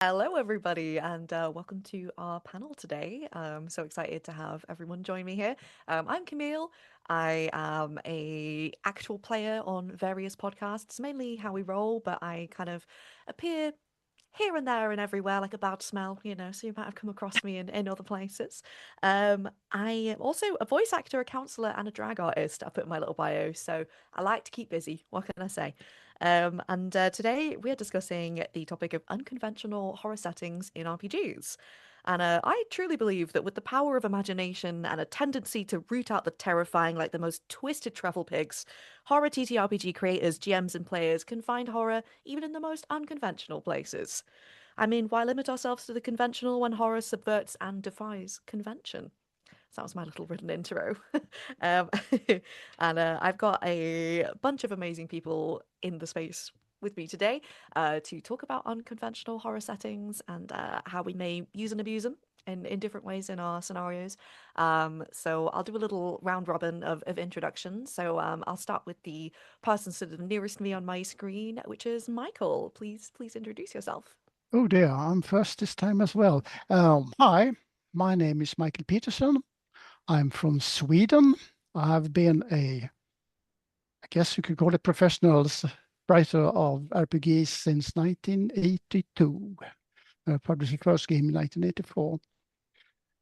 Hello, everybody, and welcome to our panel today. I'm so excited to have everyone join me here. I'm Camille. I am a actual player on various podcasts, mainly How We Roll, but I kind of appear here and there and everywhere like a bad smell, so you might have come across me in other places. I am also a voice actor, a counselor, and a drag artist. I put in my little bio, so I like to keep busy. What can I say? And Today we're discussing the topic of unconventional horror settings in RPGs. And I truly believe that with the power of imagination and a tendency to root out the terrifying like the most twisted truffle pigs, horror TTRPG creators, GMs, and players can find horror even in the most unconventional places. I mean, why limit ourselves to the conventional when horror subverts and defies convention? So that was my little written intro. um, and I've got a bunch of amazing people in the space with me today to talk about unconventional horror settings and how we may use and abuse them in different ways in our scenarios. So I'll do a little round robin of introductions. So I'll start with the person sort of nearest me on my screen, which is Michael. Please introduce yourself. Oh dear, I'm first this time as well. Hi, my name is Michael Peterson. I'm from Sweden. I've been I guess you could call it writer of RPGs since 1982. Published the first game in 1984.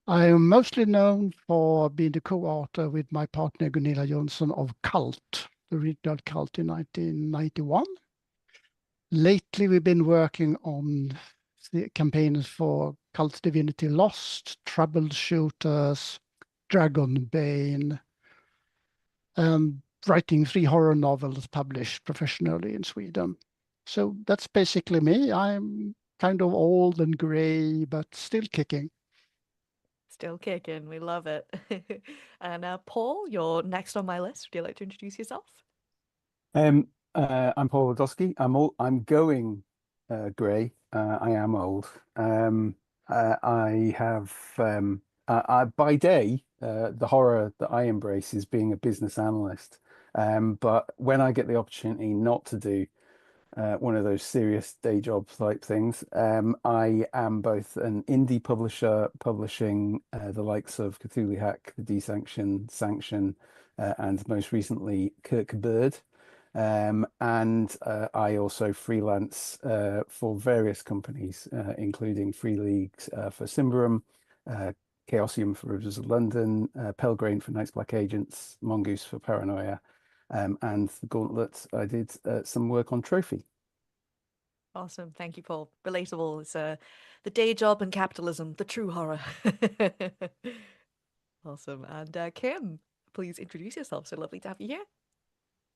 I am mostly known for being the co-author with my partner Gunilla Jönsson of Cult, the original Cult in 1991. Lately, we've been working on the campaigns for Cult Divinity Lost, Troubleshooters, Dragonbane, and writing 3 horror novels published professionally in Sweden. So that's basically me. I'm kind of old and gray, but still kicking. Still kicking. We love it. And Paul, you're next on my list. Would you like to introduce yourself? I'm Paul Wodowski. I'm going grey. I am old. I have by day the horror that I embrace is being a business analyst. But when I get the opportunity not to do one of those serious day job type things, I am both an indie publisher publishing the likes of Cthulhu Hack, the Desanction, Sanction, and most recently Kirk Bird. And I also freelance for various companies, including Free Leagues for Symbaroum, uh, Chaosium for Rivers of London, Pelgrane for Night's Black Agents, Mongoose for Paranoia, and the Gauntlet. I did some work on Trophy. Awesome. Thank you, Paul. Relatable. It's the day job and capitalism, the true horror. Awesome. And Kim, please introduce yourself. So lovely to have you here.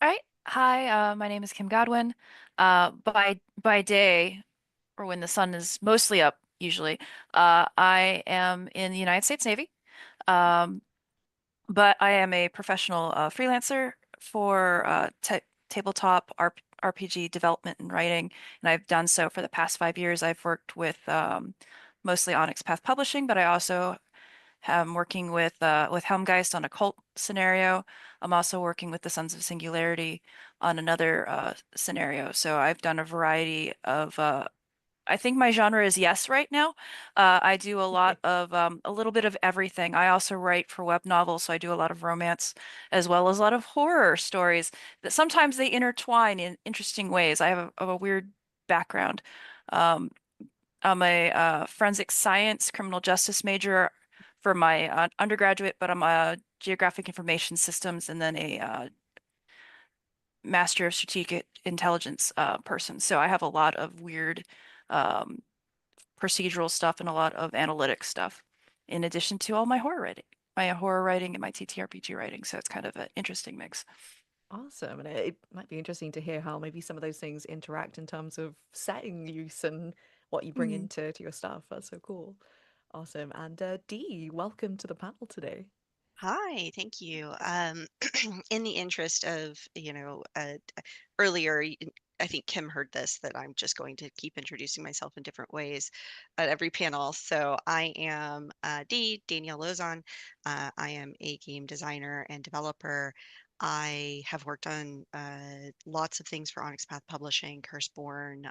All right. Hi, my name is Kim Godwin. By day, or when the sun is mostly up, usually, I am in the United States Navy. Um, but I am a professional freelancer for tabletop RPG development and writing, and I've done so for the past 5 years. I've worked with mostly Onyx Path Publishing, but I also am working with Helmgeist on a cult scenario. I'm also working with the Sons of Singularity on another scenario. So I've done a variety of I think my genre is yes right now. I do a lot of a little bit of everything. I also write for web novels, so I do a lot of romance as well as a lot of horror stories that sometimes they intertwine in interesting ways. I have a weird background. Um, I'm a forensic science criminal justice major for my undergraduate, but I'm a geographic information systems and then a master of strategic intelligence person. So I have a lot of weird um, procedural stuff and a lot of analytic stuff, in addition to all my horror writing and my TTRPG writing. So it's kind of an interesting mix. Awesome. And it might be interesting to hear how maybe some of those things interact in terms of setting use and what you bring Mm. into to your stuff. That's so cool. Awesome. And Dee, welcome to the panel today. Hi, thank you. In the interest of, earlier, I think Kim heard this, that I'm just going to keep introducing myself in different ways at every panel. So I am Danielle Lozon. I am a game designer and developer. I have worked on lots of things for Onyx Path Publishing, Curseborn,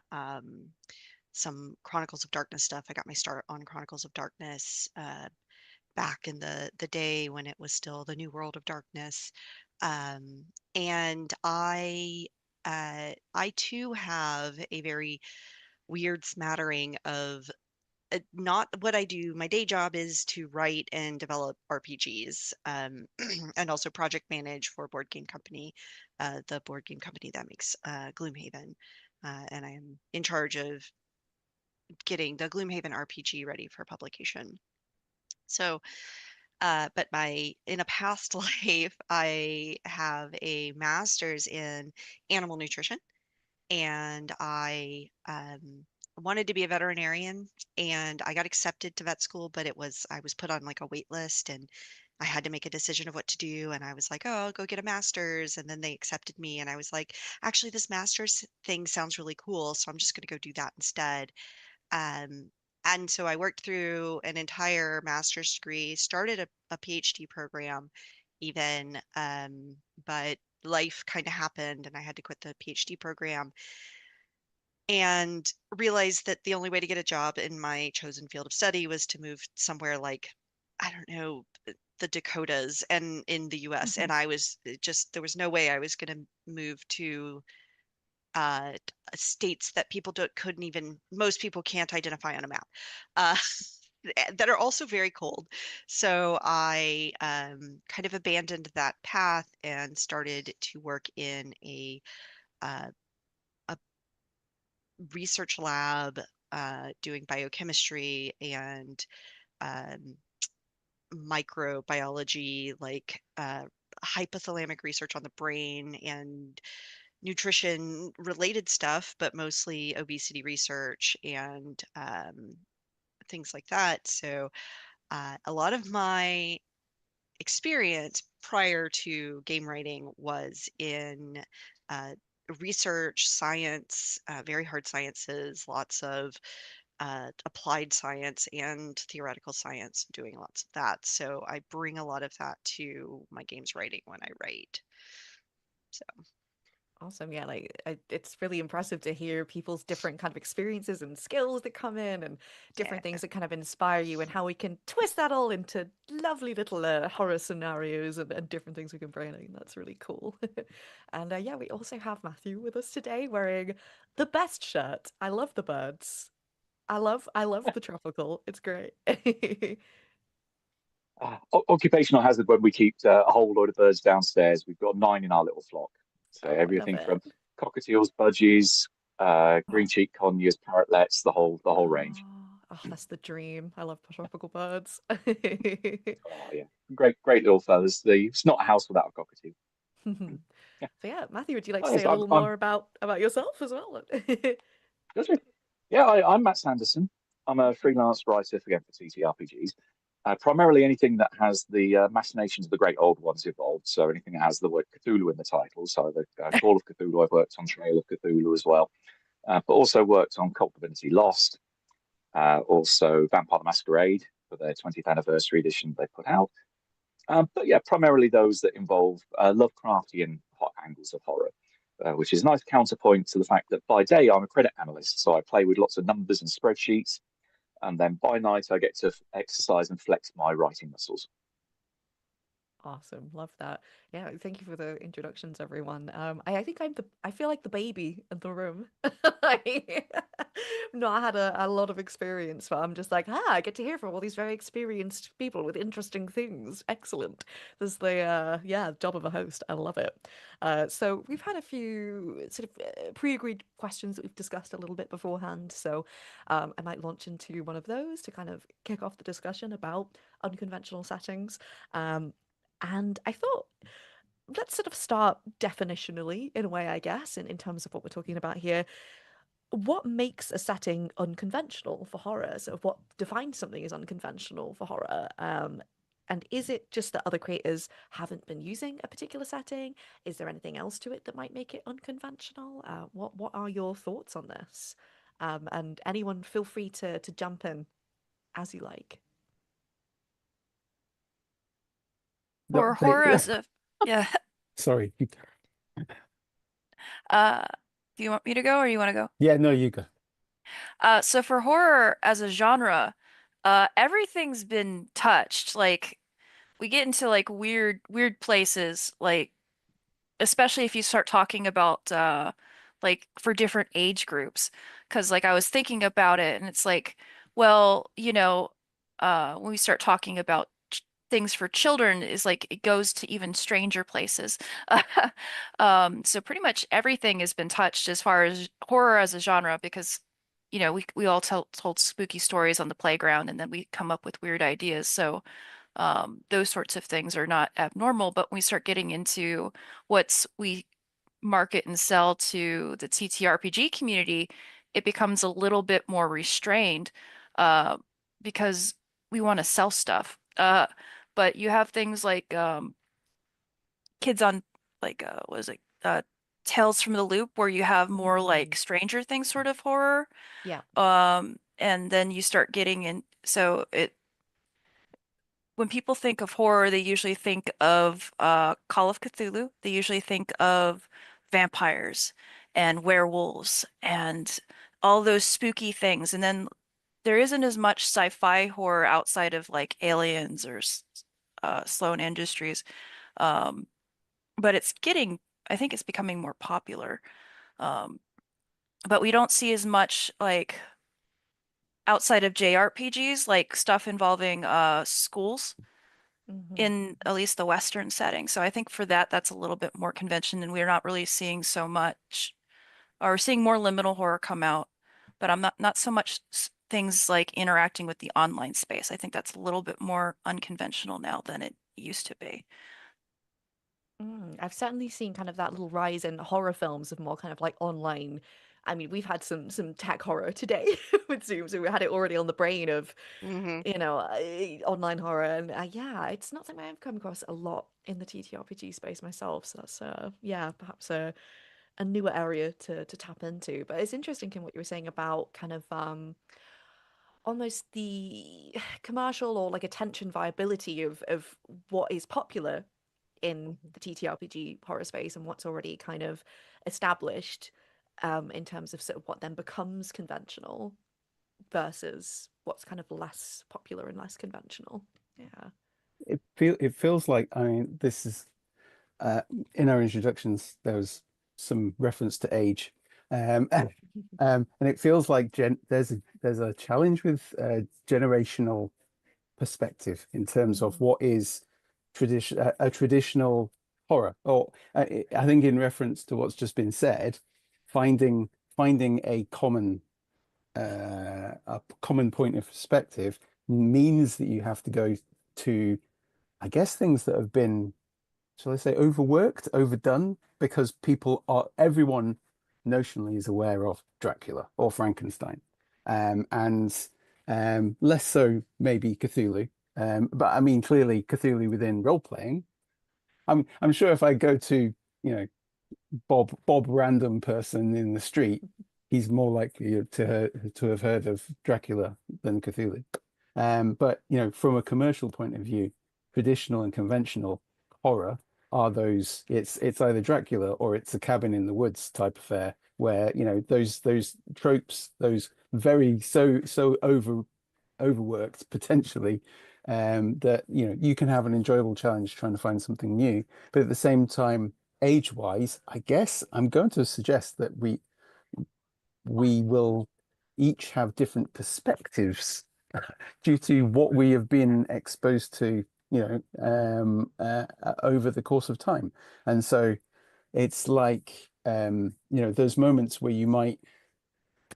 some Chronicles of Darkness stuff. I got my start on Chronicles of Darkness back in the day when it was still the New World of Darkness. And I too have a very weird smattering of not what I do. My day job is to write and develop RPGs, and also project manage for board game company, the board game company that makes Gloomhaven. And I am in charge of getting the Gloomhaven RPG ready for publication. So, but in a past life, I have a master's in animal nutrition, and I wanted to be a veterinarian, and I got accepted to vet school, but I was put on like a wait list, and I had to make a decision of what to do. And I was like, oh, I'll go get a master's. And then they accepted me, and I was like, actually, this master's thing sounds really cool, so I'm just going to go do that instead. Um, and so I worked through an entire master's degree, started a PhD program even, but life kind of happened and I had to quit the PhD program and realized that the only way to get a job in my chosen field of study was to move somewhere like, I don't know, the Dakotas and in the US. And I was there was no way I was going to move to uh, states that couldn't even, most people can't identify on a map, uh, that are also very cold. So I kind of abandoned that path and started to work in uh, a research lab doing biochemistry and um, microbiology, like hypothalamic research on the brain and nutrition related stuff, but mostly obesity research and things like that. So a lot of my experience prior to game writing was in uh, research, science, very hard sciences, lots of applied science and theoretical science, doing lots of that. So I bring a lot of that to my games writing when I write. So Awesome. Yeah, it's really impressive to hear people's different kind of experiences and skills that come in and different yeah. things that kind of inspire you and how we can twist that all into lovely little horror scenarios and different things we can bring in. That's really cool. And yeah, we also have Matthew with us today wearing the best shirt. I love the birds. I love the tropical. It's great. Occupational hazard when we keep a whole load of birds downstairs. We've got 9 in our little flock. So Oh, I love everything it. from cockatiels, budgies, green cheek conures, parrotlets, the whole range. Oh, that's the dream. I love tropical birds. Oh yeah, great little feathers. It's not a house without a cockatiel. Yeah, So yeah, Matthew, would you like to oh, say yes, a I'm, little I'm more about yourself as well? that's it. Yeah, I'm Matt Sanderson. I'm a freelance writer again for TTRPGs. Primarily anything that has the machinations of the great old ones involved. So anything that has the word Cthulhu in the title. So the Call of Cthulhu, I've worked on Trail of Cthulhu as well, but also worked on Cult Divinity Lost, also Vampire the Masquerade for their 20th anniversary edition they put out. But yeah, primarily those that involve Lovecraftian hot angles of horror, which is a nice counterpoint to the fact that by day I'm a credit analyst, so I play with lots of numbers and spreadsheets, and then by night I get to exercise and flex my writing muscles. Awesome. Love that. Yeah, thank you for the introductions, everyone. I think I feel like the baby in the room. I've not had a lot of experience, but I'm just like, I get to hear from all these very experienced people with interesting things. Excellent. This is the job of a host. I love it. So we've had a few sort of pre-agreed questions that we've discussed a little bit beforehand. So I might launch into one of those to kind of kick off the discussion about unconventional settings. And I thought, let's sort of start definitionally in a way, I guess, in terms of what we're talking about here. What makes a setting unconventional for horror? So, what defines something as unconventional for horror? And is it just that other creators haven't been using a particular setting? Is there anything else to it that might make it unconventional? What are your thoughts on this? And anyone, feel free to jump in as you like. For horror as a yeah. Sorry. Do you want me to go or you want to go? Yeah, no, you go. So for horror as a genre, everything's been touched. Like we get into like weird places, like especially if you start talking about like for different age groups. Because like I was thinking about it and it's like, well, when we start talking about things for children is like it goes to even stranger places. So pretty much everything has been touched as far as horror as a genre because we all told spooky stories on the playground and then we come up with weird ideas. So those sorts of things are not abnormal, but when we start getting into what's we market and sell to the TTRPG community, it becomes a little bit more restrained uh, because we want to sell stuff. But you have things like kids on like what is it? Tales from the Loop, where you have more like Stranger Things sort of horror. Yeah. And then you start getting in, so it when people think of horror, they usually think of Call of Cthulhu. They usually think of vampires and werewolves and all those spooky things. And then there isn't as much sci-fi horror outside of like Aliens or Sloan Industries. Um, but I think it's becoming more popular. Um, but we don't see as much like outside of JRPGs, like stuff involving schools Hmm. in at least the Western setting. So I think for that, that's a little bit more convention, and we're not really seeing so much, or we're seeing more liminal horror come out, but I'm not so much things like interacting with the online space. I think that's a little bit more unconventional now than it used to be. I've certainly seen kind of that little rise in horror films of more kind of like online. I mean, we've had some tech horror today with Zoom, so we had it already on the brain of, Hmm. online horror, and yeah, it's not something I've come across a lot in the TTRPG space myself. So that's yeah, perhaps a newer area to tap into. But it's interesting in what you were saying about kind of almost the commercial or like attention viability of what is popular in the TTRPG horror space and what's already kind of established, in terms of sort of what then becomes conventional versus what's kind of less popular and less conventional. Yeah. It feels like, I mean, this is uh, in our introductions there was some reference to age, and it feels like there's a challenge with generational perspective in terms of Mm. what is a traditional horror, or I think in reference to what's just been said, finding a common point of perspective means that you have to go to, I guess, things that have been, shall I say, overworked, overdone, because everyone notionally is aware of Dracula or Frankenstein, and less so maybe Cthulhu. But I mean, clearly Cthulhu within role playing. I'm sure if I go to, you know, Bob random person in the street, he's more likely to have heard of Dracula than Cthulhu. But you know, from a commercial point of view, traditional and conventional horror are those. It's either Dracula or it's a cabin in the woods type affair, where you know those tropes, those very so overworked potentially, that you know you can have an enjoyable challenge trying to find something new, but at the same time, age-wise, I guess I'm going to suggest that we will each have different perspectives due to what we have been exposed to, over the course of time. And so it's like, those moments where you might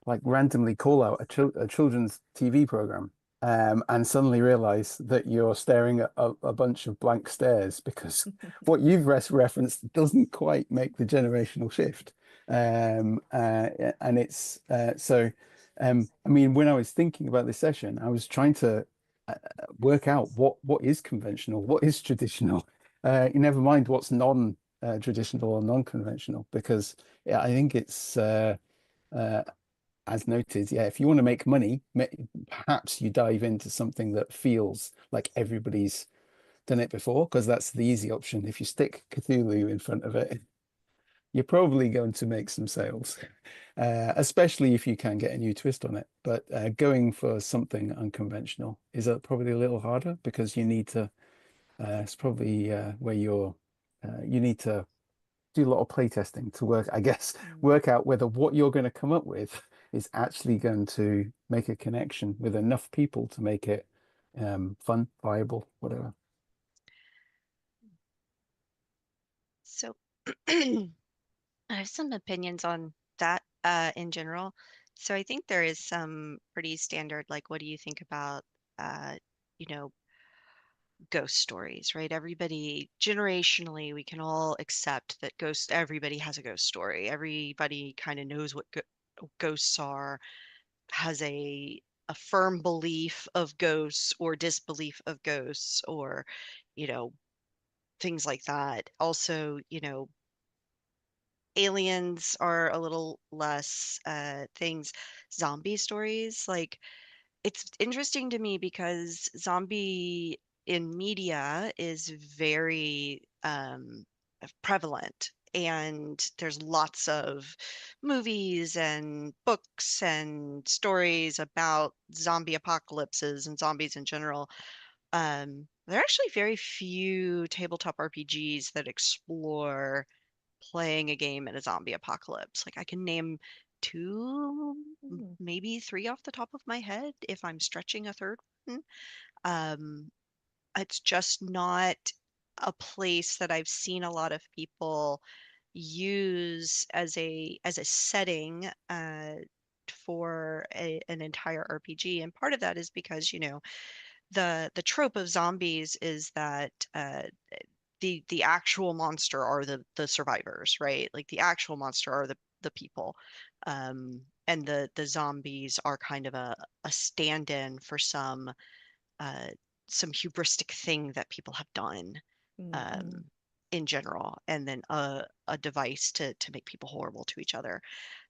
like randomly call out a children's TV program, and suddenly realize that you're staring at a bunch of blank stares because what you've referenced doesn't quite make the generational shift. And it's so I mean, when I was thinking about this session, I was trying to work out what is conventional, what is traditional. You never mind what's non traditional or non-conventional, because yeah, I think it's uh, as noted, yeah, if you want to make money, perhaps you dive into something that feels like everybody's done it before, because that's the easy option. If you stick Cthulhu in front of it, you're probably going to make some sales, especially if you can get a new twist on it. But going for something unconventional is probably a little harder because you need to, it's probably where you need to do a lot of playtesting to work, I guess, work out whether what you're going to come up with is actually going to make a connection with enough people to make it fun, viable, whatever. So I have some opinions on that in general. So I think there is some pretty standard, like, what do you think about, you know, ghost stories, right? Everybody, generationally, we can all accept that everybody has a ghost story. Everybody kind of knows what ghosts are, has a firm belief of ghosts or disbelief of ghosts, or, you know, things like that. Also, aliens are a little less things. Zombie stories, like, it's interesting to me because zombie in media is very prevalent, and there's lots of movies and books and stories about zombie apocalypses and zombies in general. There are actually very few tabletop RPGs that explore playing a game in a zombie apocalypse. Like, I can name two, maybe three off the top of my head if I'm stretching a third one. Um, it's just not a place that I've seen a lot of people use as a setting for an entire RPG. And part of that is because, the trope of zombies is that the actual monster are the survivors, right? Like, the actual monster are the people. And the zombies are kind of a stand-in for uh, some hubristic thing that people have done in general, and then a device to make people horrible to each other.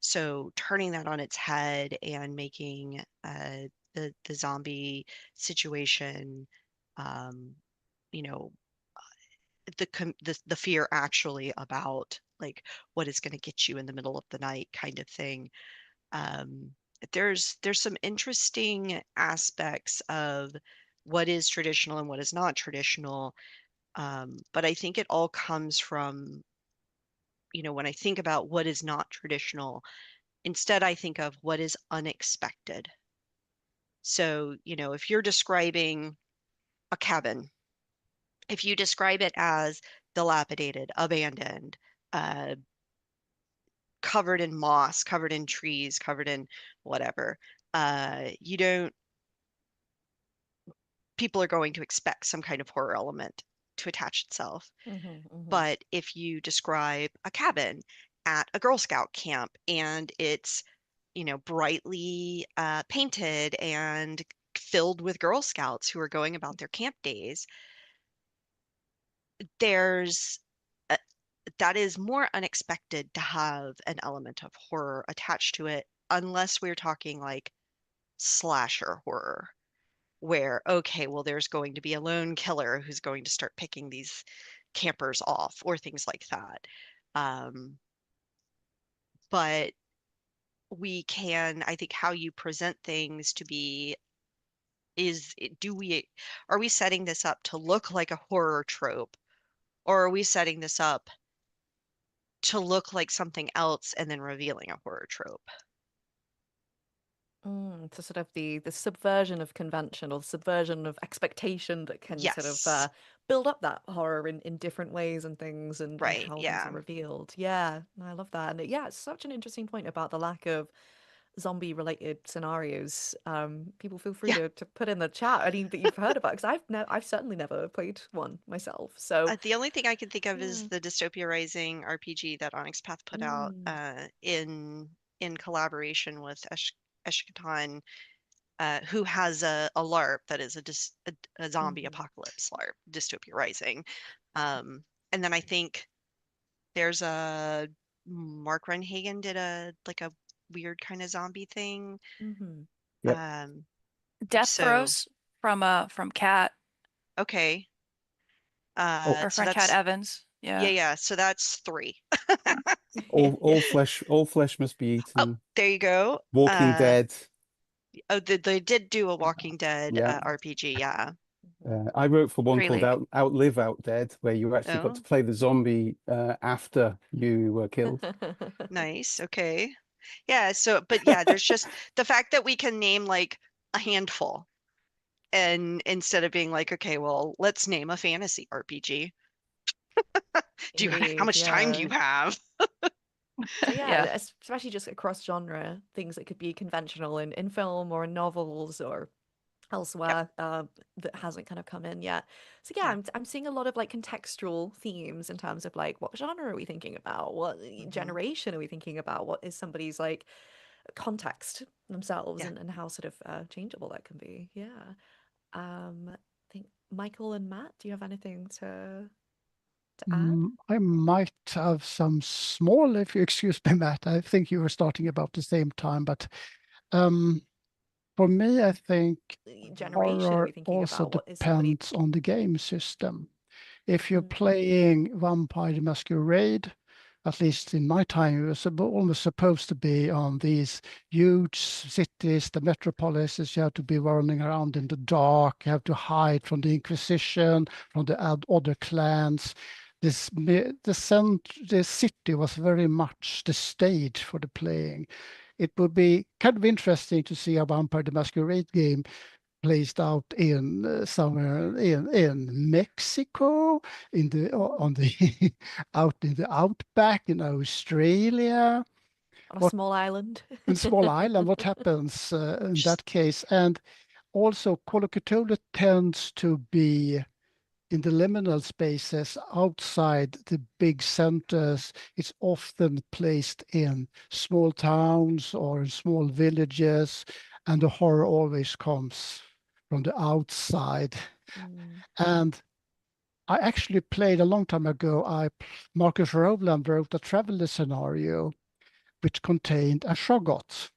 So turning that on its head and making the zombie situation, um, you know, the fear actually about, like, what is going to get you in the middle of the night kind of thing. Um, there's some interesting aspects of what is traditional and what is not traditional. But I think it all comes from, when I think about what is not traditional, instead I think of what is unexpected. So, if you're describing a cabin, if you describe it as dilapidated, abandoned, uh, covered in moss, covered in trees, covered in whatever, you don't, people are going to expect some kind of horror element to attach itself. But if you describe a cabin at a Girl Scout camp and it's, brightly painted and filled with Girl Scouts who are going about their camp days, there's that is more unexpected to have an element of horror attached to it, unless we're talking like slasher horror, where, okay, well, there's going to be a lone killer who's going to start picking these campers off, or things like that. But I think how you present things to be is, are we setting this up to look like a horror trope, or are we setting this up to look like something else and then revealing a horror trope? So sort of the subversion of convention, or the subversion of expectation that can sort Yes. of build up that horror in different ways and things, and Right, how things yeah. are revealed. Yeah, I love that. And yeah, it's such an interesting point about the lack of zombie related scenarios. People feel free Yeah. to put in the chat any that you've heard about, because I've certainly never played one myself. So The only thing I can think of is yeah. the Dystopia Rising RPG that Onyx Path put out in collaboration with Eshkatan, who has a LARP that is a zombie apocalypse LARP, Dystopia Rising. And then I think there's Mark Renhagen did a weird kind of zombie thing. Yep. Death So Throes from Kat, okay. Oh, our So friend Kat that's Evans. Yeah. So that's 3. All flesh must be Oh, eaten. there you go. Walking Dead. Oh, they did do a Walking Dead Yeah. RPG. Yeah. I wrote for one called Really? Outlive Out Dead, where you actually got Oh, to play the zombie after you were killed. nice. Okay. Yeah. So, but yeah, there's just the fact that we can name like a handful, and instead of being like, okay, well, let's name a fantasy RPG. How Indeed, much time do yeah. you have? So yeah, Yeah. especially just across genre, things that could be conventional in film or in novels or Yep. elsewhere that hasn't kind of come in yet. So yeah, Yeah. I'm seeing a lot of like contextual themes in terms of like what genre are we thinking about? What generation are we thinking about? What is somebody's like context themselves Yeah. and how sort of changeable that can be. Yeah. I think Michael and Matt, do you have anything to add? I might have some small, if you excuse me, Matt. I think you were starting about the same time, but um, for me, I think Generation are we horror thinking also about? What is somebody? depends on the game system. If you're Mhm. playing Vampire the Masquerade, at least in my time, it was almost supposed to be on these huge cities, the metropolises. You have to be running around in the dark. You have to hide from the Inquisition, from the other clans. The city was very much the stage for the playing. It would be kind of interesting to see a Vampire the Masquerade game placed out in somewhere in Mexico, in the on the out in the outback in Australia. On a What small island. in small island? What happens in that case? And also, Call of Cthulhu tends to be in the liminal spaces outside the big centers. It's often placed in small towns or in small villages, and the horror always comes from the outside. Mm. And I actually played a long time ago. Marcus Rowland wrote a traveler scenario which contained a shoggoth.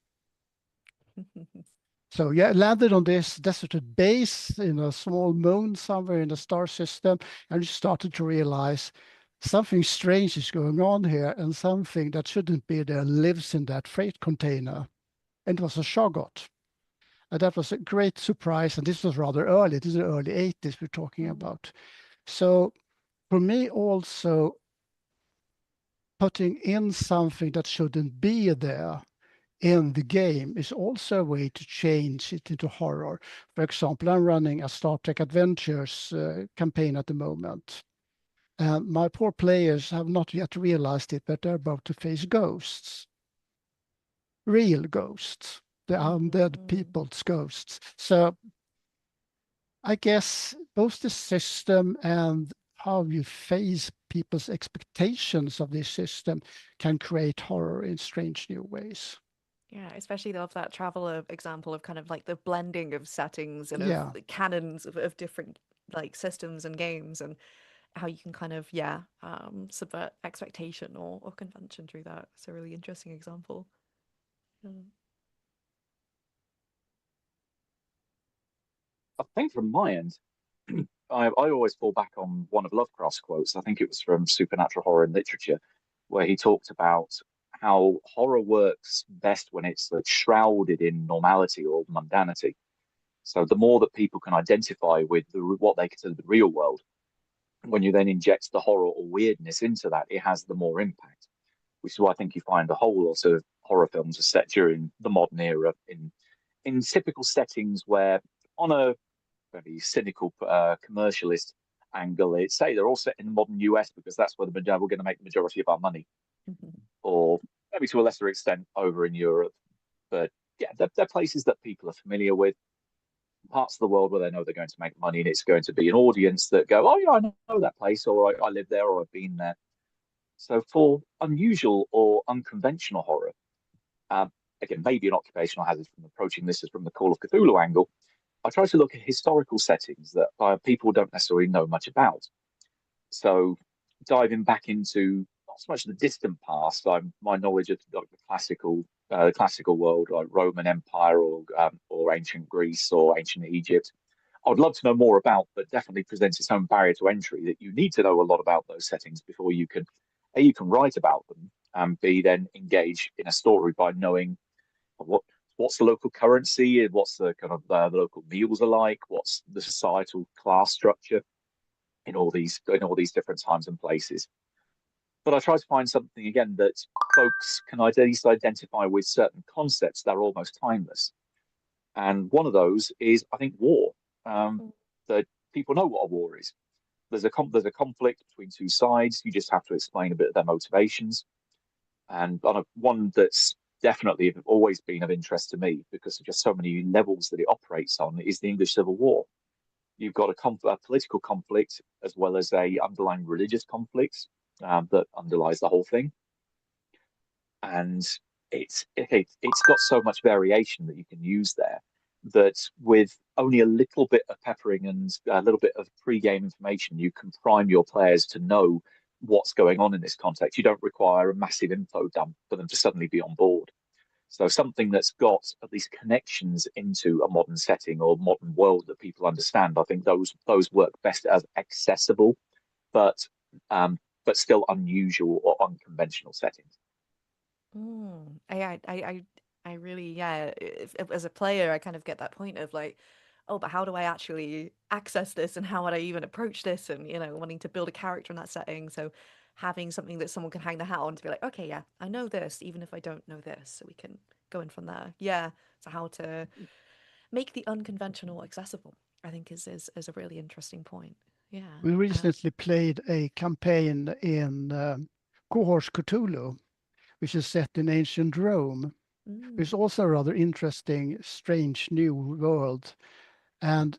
So yeah, landed on this deserted base in a small moon somewhere in the star system, and you started to realize something strange is going on here, and something that shouldn't be there lives in that freight container. And it was a shoggoth. And that was a great surprise. And this was rather early. This is the early 80s we're talking Mm. about. So for me also, putting in something that shouldn't be there in the game is also a way to change it into horror. For example, I'm running a Star Trek Adventures campaign at the moment. And my poor players have not yet realized it, but they're about to face ghosts, real ghosts, the undead Mhm. people's ghosts. So I guess both the system and how you face people's expectations of this system can create horror in strange new ways. Yeah, especially of that traveler example of kind of like the blending of settings and of Yeah. the canons of different like systems and games and how you can kind of subvert expectation or convention through that. It's a really interesting example. Mm. I think from my end, I always fall back on one of Lovecraft's quotes. I think it was from Supernatural Horror in Literature, where he talked about how horror works best when it's like shrouded in normality or mundanity. So the more that people can identify with what they consider the real world, when you then inject the horror or weirdness into that, it has the more impact. Which is why I think you find a whole lot of horror films are set during the modern era in typical settings where, on a very cynical commercialist angle, it's say they're all set in the modern US because that's where we're going to make the majority of our money, or maybe to a lesser extent over in Europe. But yeah, they're places that people are familiar with, parts of the world where they know they're going to make money, and it's going to be an audience that go, oh yeah, I know that place, or I live there, or I've been there. So for unusual or unconventional horror, um, again, maybe an occupational hazard from approaching this as from the Call of Cthulhu angle, I try to look at historical settings that people don't necessarily know much about. So diving back into not so much the distant past, my knowledge of like the classical world, like Roman Empire or ancient Greece or ancient Egypt, I would love to know more about, but definitely presents its own barrier to entry, that you need to know a lot about those settings before you can, A, you can write about them, and B, then engage in a story by knowing what's the local currency, what's the kind of the local meals are like, what's the societal class structure in all these different times and places. But I try to find something again that folks can at least identify with certain concepts that are almost timeless. And one of those is, I think, war. That people know what a war is. There's a conflict between two sides. You just have to explain a bit of their motivations. And one that's definitely always been of interest to me because of just so many levels that it operates on is the English Civil War. You've got a political conflict as well as a underlying religious conflict that underlies the whole thing. And it's got so much variation that you can use there that with only a little bit of peppering and a little bit of pre-game information, you can prime your players to know what's going on in this context. You don't require a massive info dump for them to suddenly be on board. So something that's got at least connections into a modern setting or modern world that people understand, I think those work best as accessible, but still unusual or unconventional settings. I really, yeah, as a player, I kind of get that point of like, oh, but how do I actually access this and how would I even approach this? And, wanting to build a character in that setting. So having something that someone can hang their hat on to be like, okay, yeah, I know this, even if I don't know this. So we can go in from there. Yeah. So how to make the unconventional accessible, I think is a really interesting point. Yeah. We recently played a campaign in Cohorts Cthulhu, which is set in ancient Rome. It's also a rather interesting, strange new world, and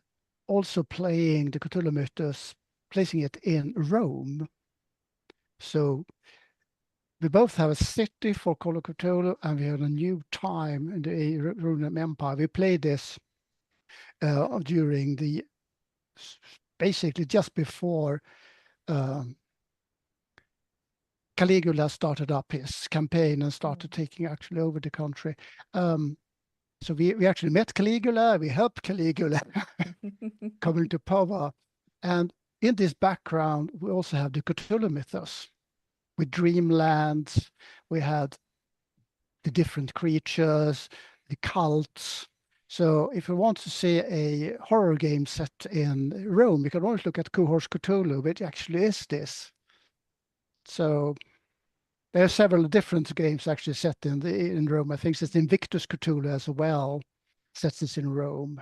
also playing the Cthulhu mythos, placing it in Rome. So we both have a city for Call of Cthulhu, and we have a new time in the Roman Empire. We played this during basically just before Caligula started up his campaign and started taking actually over the country. So we actually met Caligula, we helped Caligula coming to power. And in this background, we also have the Cthulhu mythos with dreamlands. We had the different creatures, the cults. So if you want to see a horror game set in Rome, you can always look at Cohorts Cthulhu, which actually is this. So there are several different games actually set in Rome. I think it's Invictus Cthulhu as well, sets this in Rome.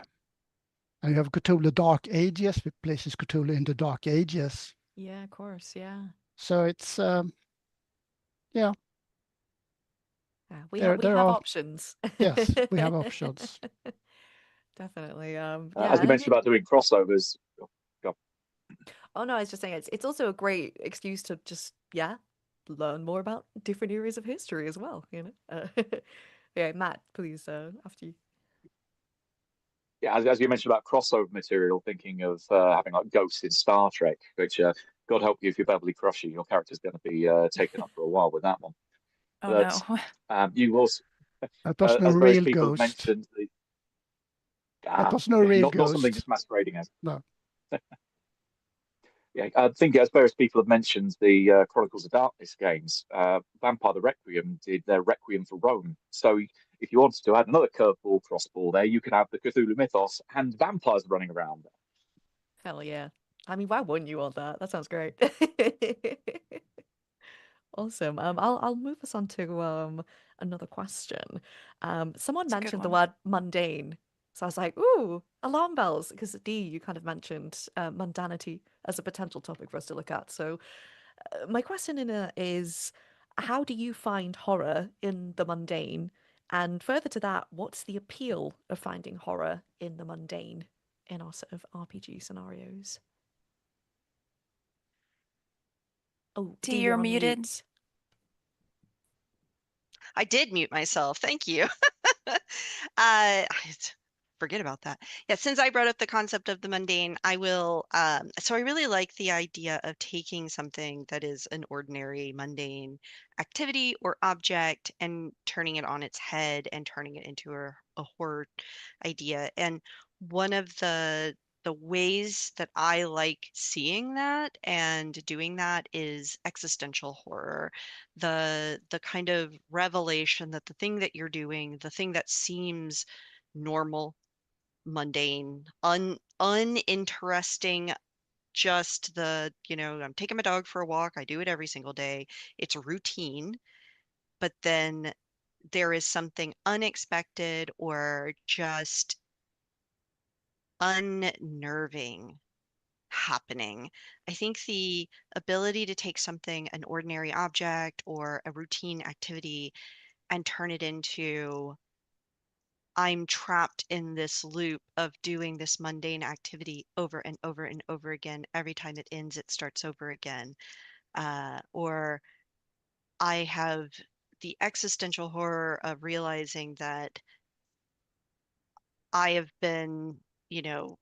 And you have Cthulhu Dark Ages, which places Cthulhu in the Dark Ages. Yeah, of course, yeah. So it's yeah. We have options. Yes, we have options. Definitely. As you mentioned about doing crossovers. Oh no, I was just saying it's also a great excuse to just learn more about different areas of history as well. Yeah, Matt, please after you. Yeah, as you mentioned about crossover material, thinking of having like ghosts in Star Trek, which God help you if you're Beverly Crusher, your character's going to be taken up for a while with that one. Oh But no. you also, that was no as various real people ghost. have mentioned, that was no real not ghost. Something just masquerading as. No. Yeah, I think as various people have mentioned, the Chronicles of Darkness games, Vampire the Requiem did their Requiem for Rome. So if you wanted to add another curveball crossball there, you could have the Cthulhu mythos and vampires running around there. Hell yeah. I mean, why wouldn't you want that? That sounds great. Awesome. I'll move us on to another question. Someone mentioned the word mundane. So I was like, ooh, alarm bells, because Dee, you kind of mentioned mundanity as a potential topic for us to look at. So my question is, how do you find horror in the mundane? And further to that, what's the appeal of finding horror in the mundane in our sort of RPG scenarios? Oh, Dee, you're muted. Mute. I did mute myself. Thank you. Forget about that. Yeah, since I brought up the concept of the mundane, I will. So I really like the idea of taking something that is an ordinary, mundane activity or object and turning it on its head and turning it into a horror idea. And one of the the ways that I like seeing that and doing that is existential horror. The kind of revelation that the thing that you're doing, the thing that seems normal, mundane, uninteresting, just I'm taking my dog for a walk, I do it every single day. It's routine, but then there is something unexpected or just unnerving happening. I think the ability to take something, an ordinary object or a routine activity, and turn it into I'm trapped in this loop of doing this mundane activity over and over and over again. Every time it ends, it starts over again. Or I have the existential horror of realizing that I have been, you know,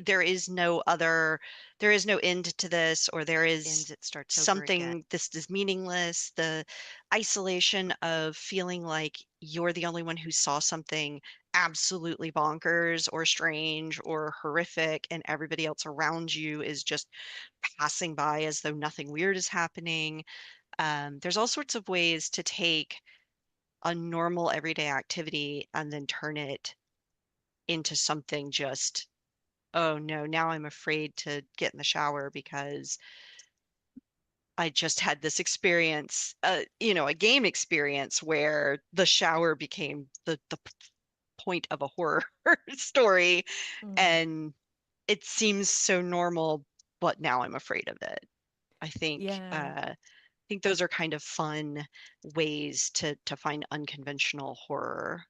there is no other, there is no end to this, or there is It starts over again. something, this is meaningless. The isolation of feeling like you're the only one who saw something absolutely bonkers or strange or horrific, and everybody else around you is just passing by as though nothing weird is happening. There's all sorts of ways to take a normal everyday activity and then turn it into something just, oh no, now I'm afraid to get in the shower because I just had this experience, a game experience where the shower became the point of a horror story, and it seems so normal, but now I'm afraid of it. I think Yeah. I think those are kind of fun ways to find unconventional horror.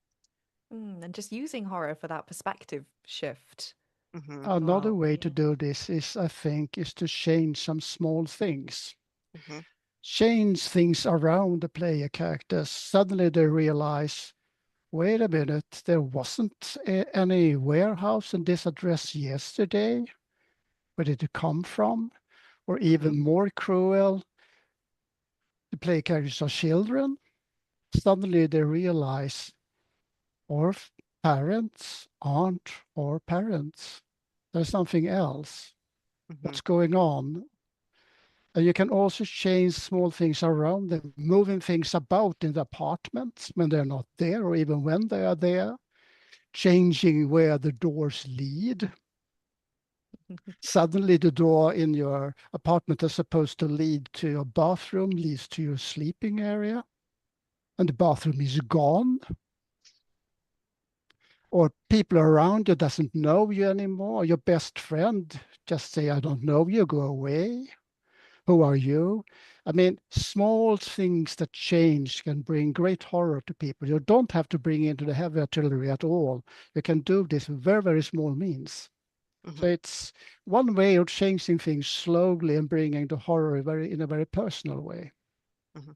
And just using horror for that perspective shift Hmm. as Another well. way to Yeah. do this is, I think, is to change some small things. Hmm. Change things around the player characters. Suddenly they realize, wait a minute, there wasn't any warehouse in this address yesterday. Where did it come from? Or Hmm. even more cruel, the player characters are children. Suddenly they realize our parents aren't our parents. There's something else. Hmm. What's going on? And you can also change small things around them, moving things about in the apartments when they're not there, or even when they are there, changing where the doors lead. Suddenly the door in your apartment is supposed to lead to your bathroom, leads to your sleeping area, and the bathroom is gone. Or people around you doesn't know you anymore. Your best friend just say, I don't know you, go away. Who are you? I mean, small things that change can bring great horror to people. You don't have to bring into the heavy artillery at all. You can do this with very, very small means. So Hmm. it's one way of changing things slowly and bringing the horror in a very personal way. Hmm.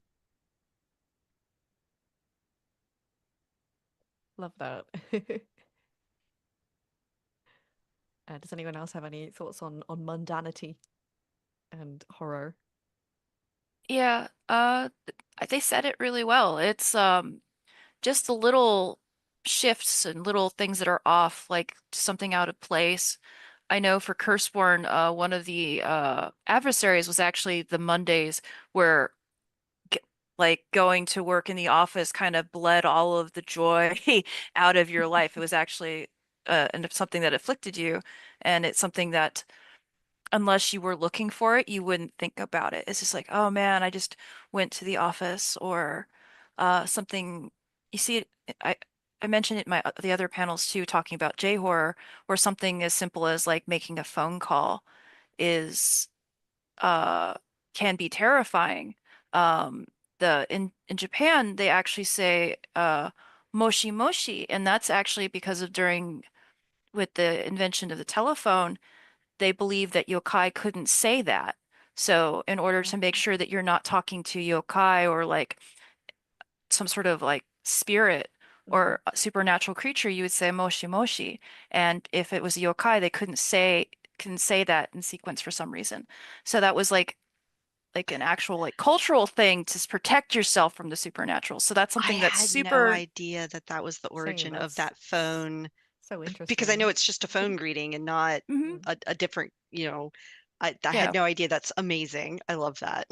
Love that. Does anyone else have any thoughts on mundanity and horror? Yeah, they said it really well. It's just the little shifts and little things that are off, like something out of place. I know for Curseborn, one of the adversaries was actually the Mondays where g like going to work in the office kind of bled all of the joy out of your life. It was actually and something that afflicted you, and it's something that unless you were looking for it, you wouldn't think about it. It's just like, oh man, I just went to the office or something. You see it, I mentioned it in my the other panels too, talking about J-horror, where something as simple as like making a phone call is uh can be terrifying. Um the in Japan they actually say moshi moshi, and that's actually because of during with the invention of the telephone they believe that yokai couldn't say that. So in order to make sure that you're not talking to yokai or like some sort of like spirit Mhm. or a supernatural creature, you would say moshi moshi. And if it was a yokai, they couldn't say that in sequence for some reason. So that was like an actual like cultural thing to protect yourself from the supernatural. So that's I something that's had no super idea that that was the Same. origin of That's that phone So interesting. because I know it's just a phone greeting and not Mhm. a different, I Yeah. had no idea. That's amazing. I love that.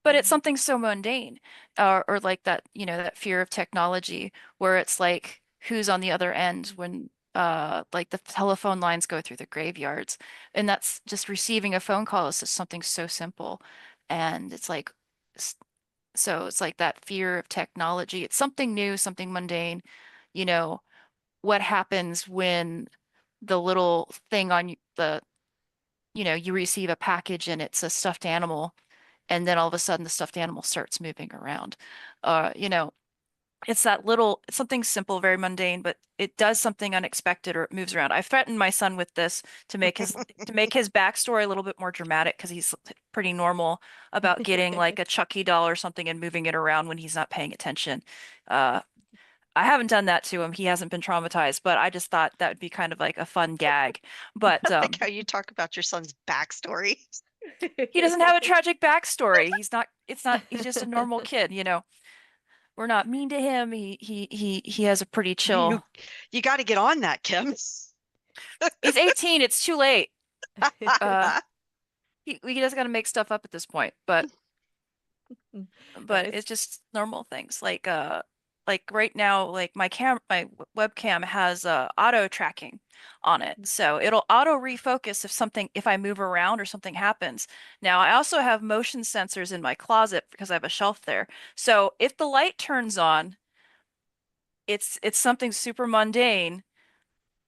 But it's something so mundane, or like that, that fear of technology where it's like who's on the other end when like the telephone lines go through the graveyards. And that's just receiving a phone call is just something so simple. And it's like s- so it's like that fear of technology. It's something new, something mundane. You know, what happens when the little thing on you receive a package and it's a stuffed animal, and then all of a sudden the stuffed animal starts moving around. You know, it's that little, it's something simple, very mundane, but it does something unexpected or it moves around. I threatened my son with this to make his backstory a little bit more dramatic because he's pretty normal about getting like a Chucky doll or something and moving it around when he's not paying attention. Uh, I haven't done that to him. He hasn't been traumatized, but I just thought that would be kind of like a fun gag. But Like how you talk about your son's backstory. he doesn't have a tragic backstory. He's just a normal kid, We're not mean to him. He has a pretty You chill. you got to get on that, Kim. He's 18. It's too late. He just got to make stuff up at this point. But No, it's just normal things like right now, like my webcam has auto tracking on it, so it'll auto refocus if I move around or something happens. Now I also have motion sensors in my closet because I have a shelf there. So if the light turns on, it's something super mundane,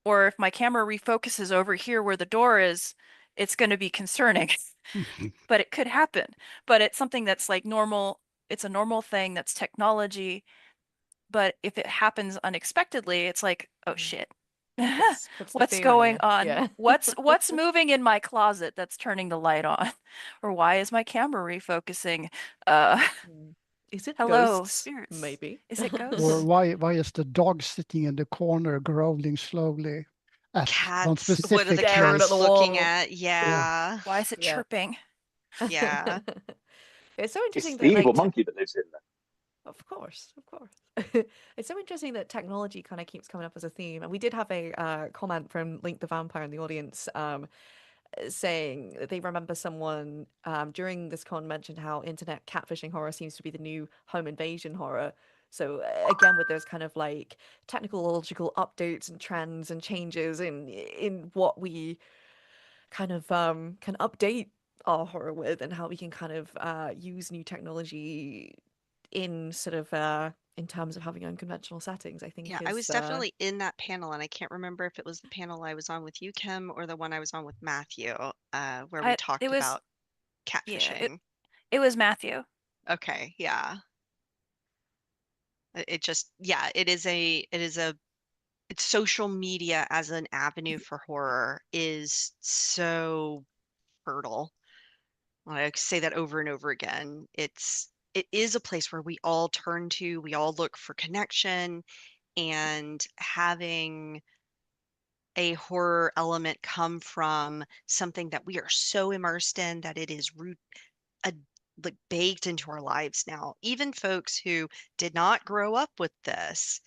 or if my camera refocuses over here where the door is, it's going to be concerning. But it could happen. But it's something that's like normal. It's a normal thing that's technology. But if it happens unexpectedly, it's like, oh shit. puts the What's fear in going you. on? Yeah. What's moving in my closet that's turning the light on? Or why is my camera refocusing? Is it Hello, ghosts? spirits. Maybe. Is it Or ghosts? why is the dog sitting in the corner growling slowly at one Cats. What are the specific Staring at cats the place? looking wall. at? Yeah. Why is it Yeah. chirping? Yeah. It's so It's interesting the that evil like monkey that lives in there. of course, of course. It's so interesting that technology kind of keeps coming up as a theme. And we did have a comment from Link the Vampire in the audience saying that they remember someone during this con mentioned how internet catfishing horror seems to be the new home invasion horror. So again, with those kind of like technological updates and trends and changes in what we kind of can update our horror with and how we can kind of use new technology in sort of in terms of having unconventional settings, I think Yeah, I was is definitely in that panel, and I can't remember if it was the panel I was on with you, Kim, or the one I was on with Matthew, where we It talked was about yeah, catfishing. it was Matthew. Okay, yeah. It just, yeah, it's social media as an avenue for horror is so fertile. I say that over and over again. It is a place where we all turn to, we all look for connection, and having a horror element come from something that we are so immersed in that it is a, like baked into our lives now. Even folks who did not grow up with this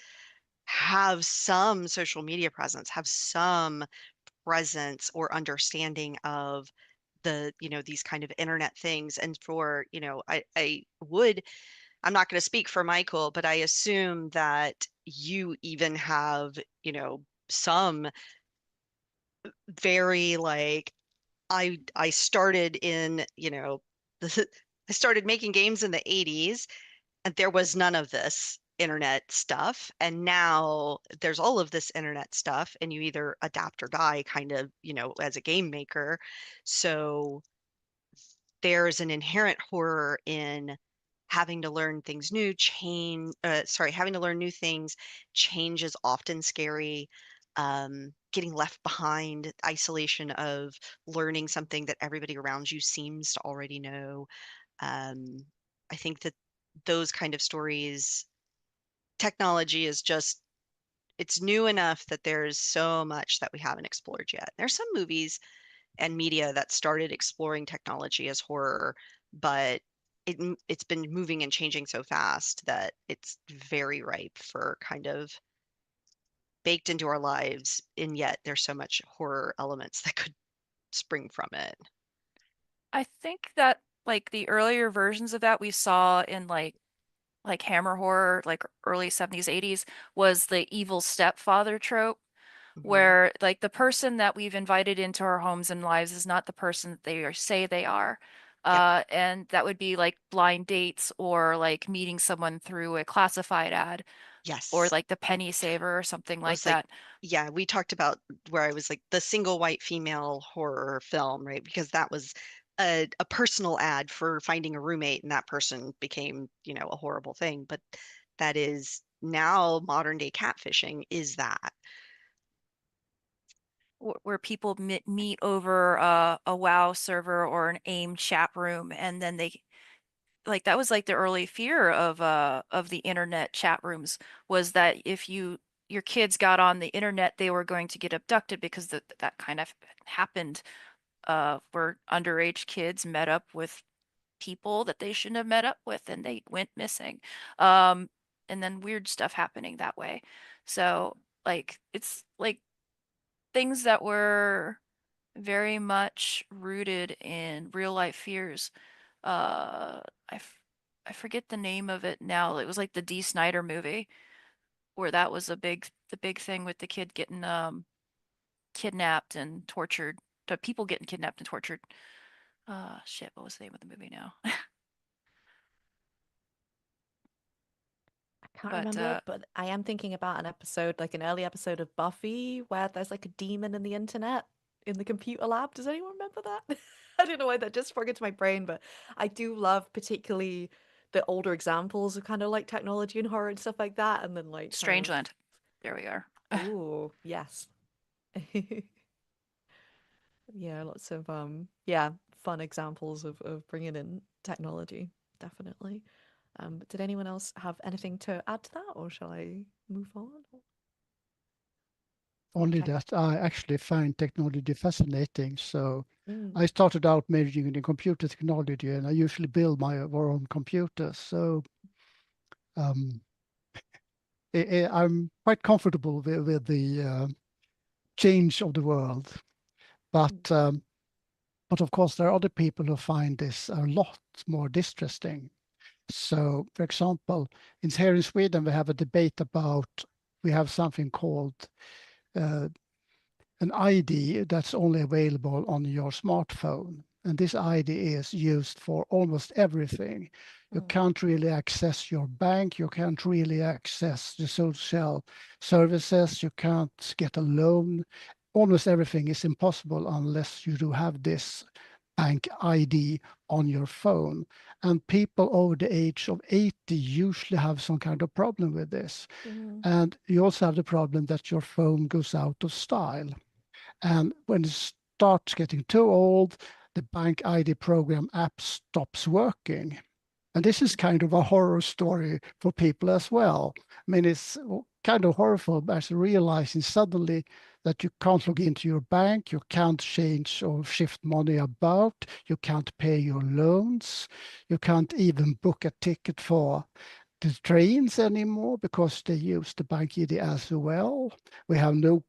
have some social media presence, have some presence or understanding of these kind of internet things. And for, I'm not going to speak for Michael, but I assume that you even have, some very like I started in, I started making games in the 80s and there was none of this internet stuff. And now there's all of this internet stuff and you either adapt or die kind of, as a game maker. So there's an inherent horror in having to learn things new, having to learn new things. Change is often scary. Getting left behind, isolation of learning something that everybody around you seems to already know. Um, I think that those kind of stories, technology is just, it's new enough that there's so much that we haven't explored yet. There's some movies and media that started exploring technology as horror, but it's been moving and changing so fast that it's very ripe for kind of baked into our lives, and yet there's so much horror elements that could spring from it. I think that like the earlier versions of that we saw in like Hammer horror, like early 70s, 80s, was the evil stepfather trope, Mhm. where like the person that we've invited into our homes and lives is not the person that say they are. Yep. And that would be like blind dates or like meeting someone through a classified ad or Yes. like the penny saver or something I like was like, that. yeah, we talked about where I was like the single white female horror film, right? Because that was a personal ad for finding a roommate, and that person became, a horrible thing. But that is now modern day catfishing is that. Where people meet over a WoW server or an AIM chat room, and then they like that was like the early fear of the internet chat rooms was that if your kids got on the internet, they were going to get abducted because that kind of happened where underage kids met up with people that they shouldn't have met up with and they went missing. Um, and then weird stuff happening that way. So like it's like things that were very much rooted in real life fears. Uh, I, f I forget the name of it now. It was like the D. Snyder movie where that was the big thing with the kid getting kidnapped and tortured. The people getting kidnapped and tortured. Shit, what was the name of the movie now? I can't But remember, but I am thinking about an episode, like an early episode of Buffy, where there's like a demon in the internet in the computer lab. Does anyone remember that? I don't know why that just sprung into my brain, but I do love particularly the older examples of kind of like technology and horror and stuff like that, and then like kind of, Strangeland. There we are. ooh, yes. Yeah, lots of yeah, fun examples of bringing in technology, definitely. But did anyone else have anything to add to that, or shall I move on? Only Okay. that I actually find technology fascinating. So Mm. I started out majoring in computer technology, and I usually build my own computers. So um, I'm quite comfortable with the change of the world. But Mm. um, but of course, there are other people who find this a lot more distressing. So, for example, here in Sweden, we have a debate about we have something called uh, an ID that's only available on your smartphone. And this ID is used for almost everything. You Mm. can't really access your bank. You can't really access the social services. You can't get a loan. Almost everything is impossible unless you do have this bank ID on your phone. And people over the age of 80 usually have some kind of problem with this. Mm. And you also have the problem that your phone goes out of style. And when it starts getting too old, the bank ID program app stops working. And this is kind of a horror story for people as well. I mean, it's kind of horrible as realizing suddenly that you can't log into your bank, you can't change or shift money about, you can't pay your loans, you can't even book a ticket for the trains anymore because they use the bank ID as well. We have no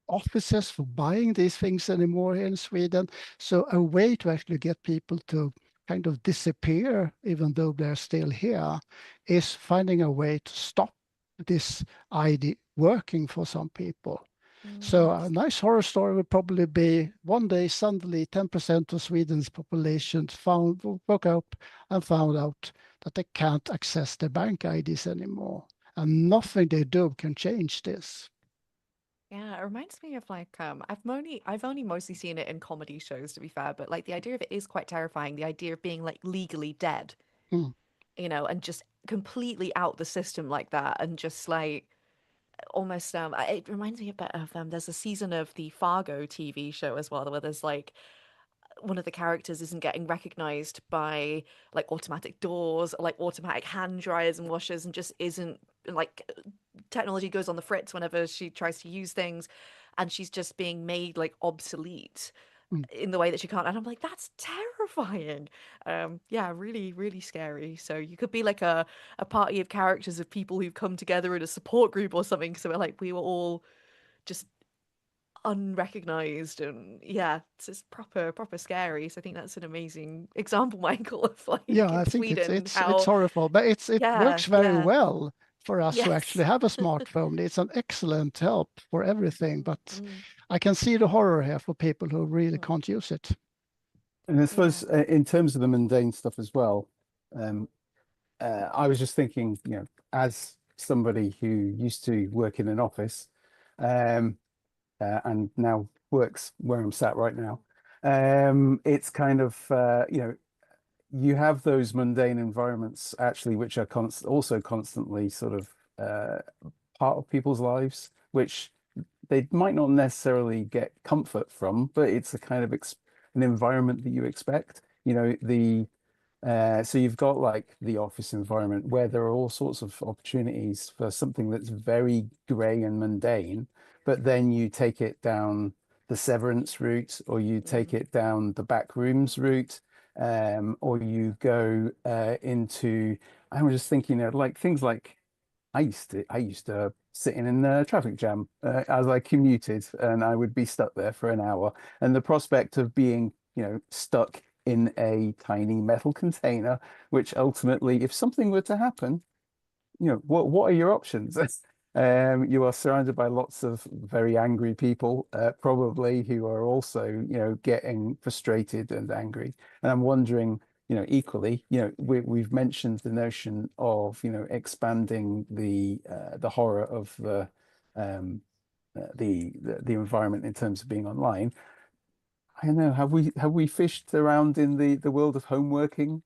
offices for buying these things anymore here in Sweden. So a way to actually get people to kind of disappear, even though they're still here, is finding a way to stop this ID working for some people. So Mm. a nice horror story would probably be one day suddenly 10% of Sweden's population woke up and found out that they can't access their bank IDs anymore. And nothing they do can change this. Yeah, it reminds me of like I've only mostly seen it in comedy shows to be fair, but like the idea of it is quite terrifying. The idea of being like legally dead, Hmm. and just completely out the system like that, and just like almost it reminds me a bit of there's a season of the Fargo TV show as well where there's like one of the characters isn't getting recognized by like automatic doors or like automatic hand dryers and washers and just isn't like technology goes on the fritz whenever she tries to use things and she's just being made like obsolete. in the way that she can't. And I'm like, that's terrifying. Yeah, really, really scary. So you could be like a party of characters of people who've come together in a support group or something. So we're like, we were all just unrecognized, and yeah, it's just proper scary. So I think that's an amazing example, Michael, of like Yeah, I in think Sweden and it's how horrible, but it yeah, works very yeah, well for us who yes. actually have a smartphone. It's an excellent help for everything, but Mm, I can see the horror here for people who really mm, can't use it. And I yeah. suppose in terms of the mundane stuff as well, um, I was just thinking, as somebody who used to work in an office, um, and now works where I'm sat right now, it's kind of, you have those mundane environments actually, which are also constantly sort of part of people's lives, which they might not necessarily get comfort from, but it's a kind of an environment that you expect. So you've got like the office environment where there are all sorts of opportunities for something that's very grey and mundane, but then you take it down the severance route, or you take Mm, it down the back rooms route, or you go into. I was just thinking of like things like I used to sit in a traffic jam as I commuted, and I would be stuck there for an hour. And the prospect of being, stuck in a tiny metal container, which ultimately, if something were to happen, what are your options? You are surrounded by lots of very angry people, probably who are also, getting frustrated and angry. And I'm wondering, equally, we've mentioned the notion of, expanding the horror of um, the environment in terms of being online. I don't know. Have we fished around in the world of home working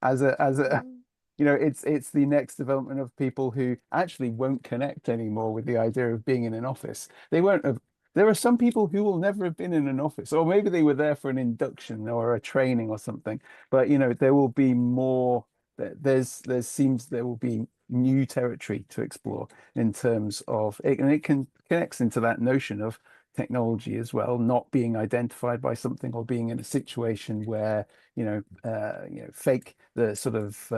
as a mm, it's the next development of people who actually won't connect anymore with the idea of being in an office. They won't have. There are some people who will never have been in an office, or maybe they were there for an induction or a training or something. But there will be more. There seems there will be new territory to explore in terms of it, and it connects into that notion of technology as well, not being identified by something or being in a situation where fake the sort of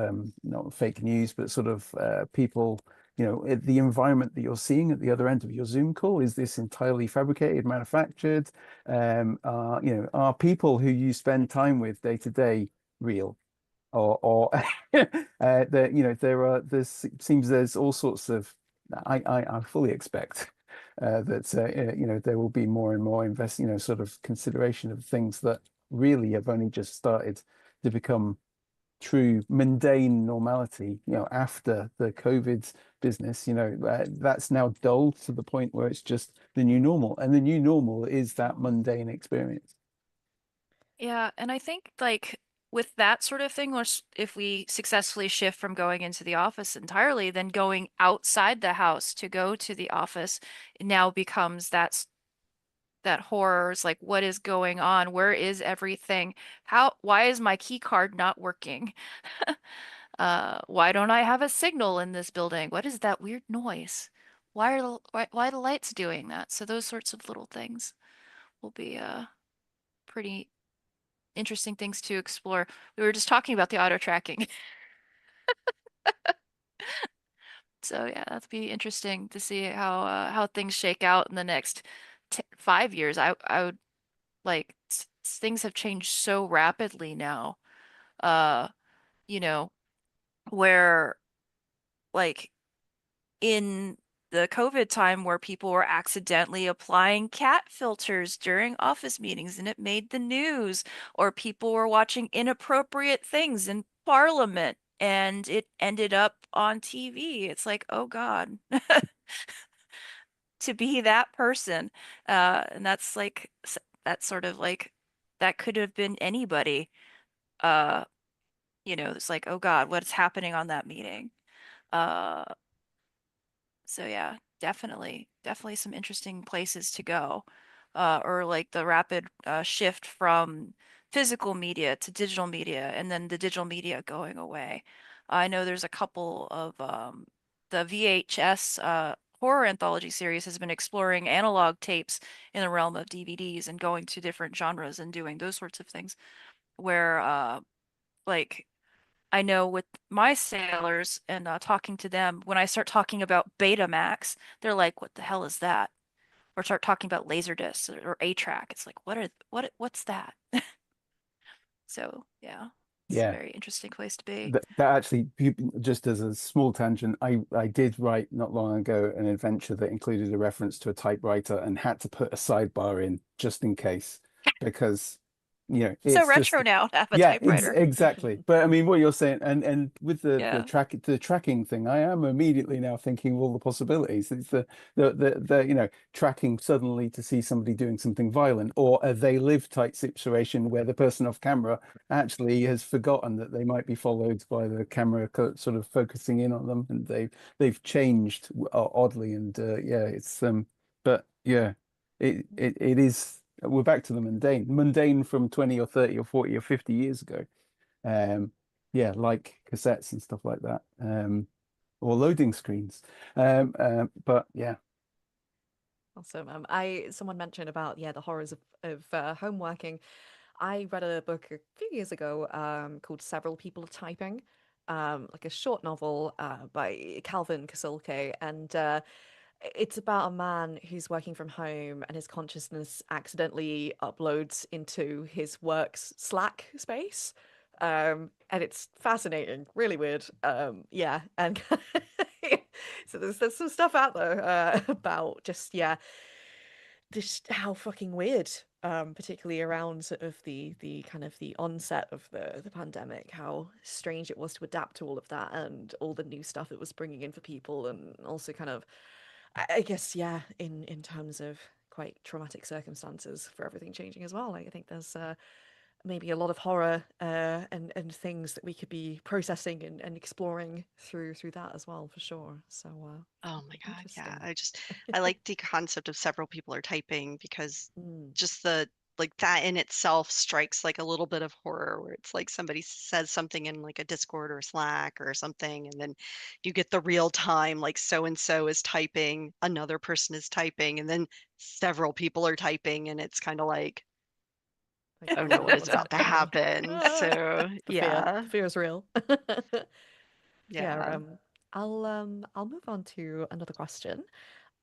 not fake news, but sort of people, the environment that you're seeing at the other end of your Zoom call, is this entirely fabricated, manufactured? Are people who you spend time with day to day real? Or there seems there's all sorts of I fully expect that there will be more and more sort of consideration of things that really have only just started to become true mundane normality, after the COVID business, that's now dulled to the point where it's just the new normal. And the new normal is that mundane experience. Yeah, and I think like with that sort of thing, if we successfully shift from going into the office entirely, then going outside the house to go to the office now becomes that horror. Is like, what is going on? Where is everything? Why is my key card not working? Why don't I have a signal in this building? What is that weird noise? Why the lights doing that? So those sorts of little things will be pretty interesting things to explore. We were just talking about the auto tracking. So yeah, that'd be interesting to see how things shake out in the next t 5 years. I would like things have changed so rapidly now. Uh, you know, where like in the COVID time where people were accidentally applying cat filters during office meetings and it made the news, or people were watching inappropriate things in Parliament and it ended up on TV. It's like, oh God, to be that person. And that's like, that's sort of like, that could have been anybody. Uh, it's like, oh God, what's happening on that meeting? Uh, So yeah, definitely some interesting places to go. Or like the rapid shift from physical media to digital media and then the digital media going away. I know there's a couple of the VHS horror anthology series has been exploring analog tapes in the realm of DVDs and going to different genres and doing those sorts of things. Where, like, I know with my sailors and talking to them, when I start talking about Betamax, they're like, "What the hell is that?" Or start talking about Laserdisc or A-Track. It's like, what's that? So yeah, it's a Yeah. very interesting place to be. That actually, just as a small tangent, I did write not long ago an adventure that included a reference to a typewriter and had to put a sidebar in just in case, because So it's retro just now to have a yeah, ex typewriter. exactly. But I mean, what you're saying, and with the Yeah. tracking thing, I am immediately now thinking of all the possibilities. It's the tracking suddenly to see somebody doing something violent, or a they live type situation where the person off camera actually has forgotten that they might be followed by the camera sort of focusing in on them, and they've changed oddly, and yeah, it's but yeah, it is. We're back to the mundane from 20 or 30 or 40 or 50 years ago. Yeah, like cassettes and stuff like that, or loading screens. But yeah, Awesome. Someone mentioned about the horrors of home working. I read a book a few years ago called Several People Are Typing, like a short novel by Calvin Kasulke, and it's about a man who's working from home and his consciousness accidentally uploads into his work's Slack space. And it's fascinating, really weird. Yeah, and so there's some stuff out there about just how fucking weird, particularly around sort of the kind of the onset of the pandemic, how strange it was to adapt to all of that and all the new stuff it was bringing in for people, and also kind of, I guess, yeah, in terms of quite traumatic circumstances for everything changing as well. Like, I think there's maybe a lot of horror and things that we could be processing and exploring through that as well, for sure. So Oh my God, yeah. interesting. I like the concept of several people are typing because Mm. just the like that in itself strikes like a little bit of horror where it's like somebody says something in like a Discord or Slack or something, and then you get the real time, like so and so is typing, another person is typing, and then several people are typing, and it's kind of like, Like, oh oh no, no, what is what's about to happening? happen? Ah, So yeah, the fear is real. Yeah, yeah. I'll move on to another question.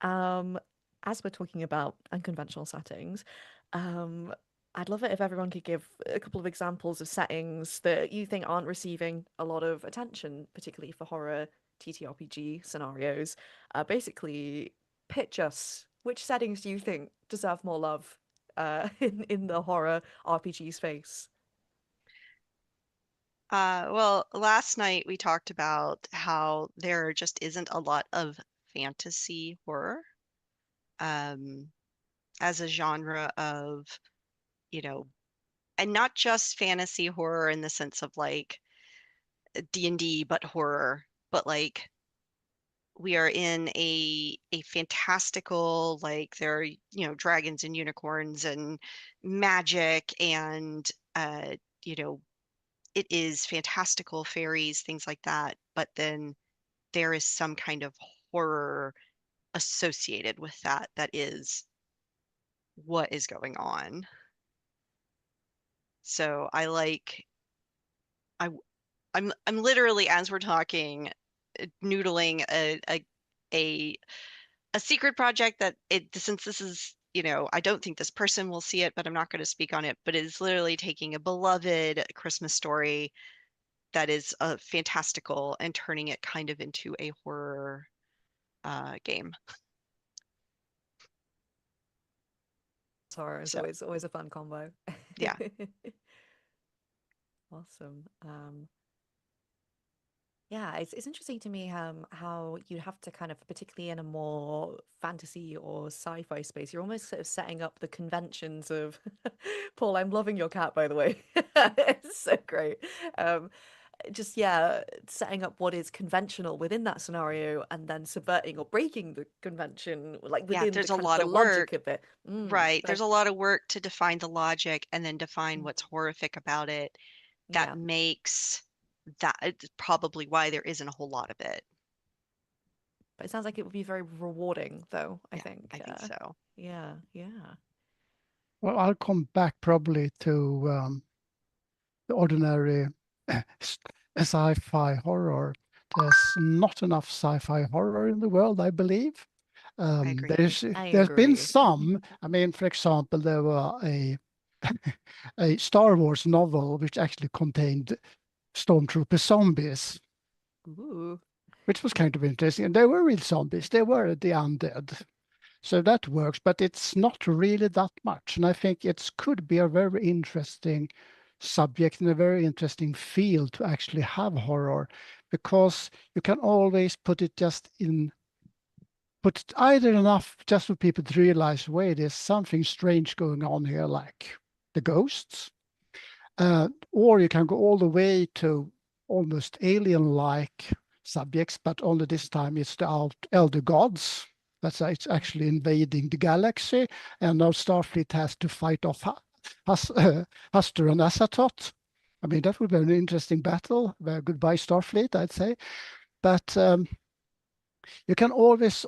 Um, as we're talking about unconventional settings, um, I'd love it if everyone could give a couple of examples of settings that you think aren't receiving a lot of attention, particularly for horror TTRPG scenarios. Basically, pitch us which settings do you think deserve more love in the horror RPG space? Well, last night we talked about how there just isn't a lot of fantasy horror, um, as a genre of, you know, and not just fantasy horror in the sense of like D&D, but horror, but like we are in a fantastical, like there are, dragons and unicorns and magic and you know, it is fantastical fairies, things like that, but then there is some kind of horror associated with that that is what is going on. So I like I I'm literally as we're talking noodling a a secret project that since this is, I don't think this person will see it, but I'm not going to speak on it, but it is literally taking a beloved Christmas story that is fantastical and turning it kind of into a horror game. Horror is So always a fun combo. yeah. Awesome. Yeah, it's interesting to me how you have to kind of, particularly in a more fantasy or sci-fi space, you're almost sort of setting up the conventions of Paul, I'm loving your cat, by the way. It's so great. Um, just setting up what is conventional within that scenario and then subverting or breaking the convention, like Yeah, within the there's a kind of lot the of work. logic of it. Right. So There's a lot of work to define the logic and then define mm, what's horrific about it that yeah. makes that it's probably why there isn't a whole lot of it. But it sounds like it would be very rewarding, though, I Yeah, think. I think so. Yeah, yeah. Well, I'll come back probably to the ordinary sci-fi horror. There's not enough sci-fi horror in the world, I believe. I agree. I There's been agree. some. I mean, for example, there were a Star Wars novel which actually contained stormtrooper zombies, Ooh. which was kind of interesting. And they were real zombies. They were the undead. So that works, but it's not really that much. And I think it could be a very interesting subject and a very interesting field to actually have horror, because you can always put it either enough just for people to realize, wait, there's something strange going on here, like the ghosts. Or you can go all the way to almost alien-like subjects, but only this time it's the elder gods. It's actually invading the galaxy, and now Starfleet has to fight off Hastur and Azatoth. I mean, that would be an interesting battle. Goodbye, Starfleet, I'd say. But you can always,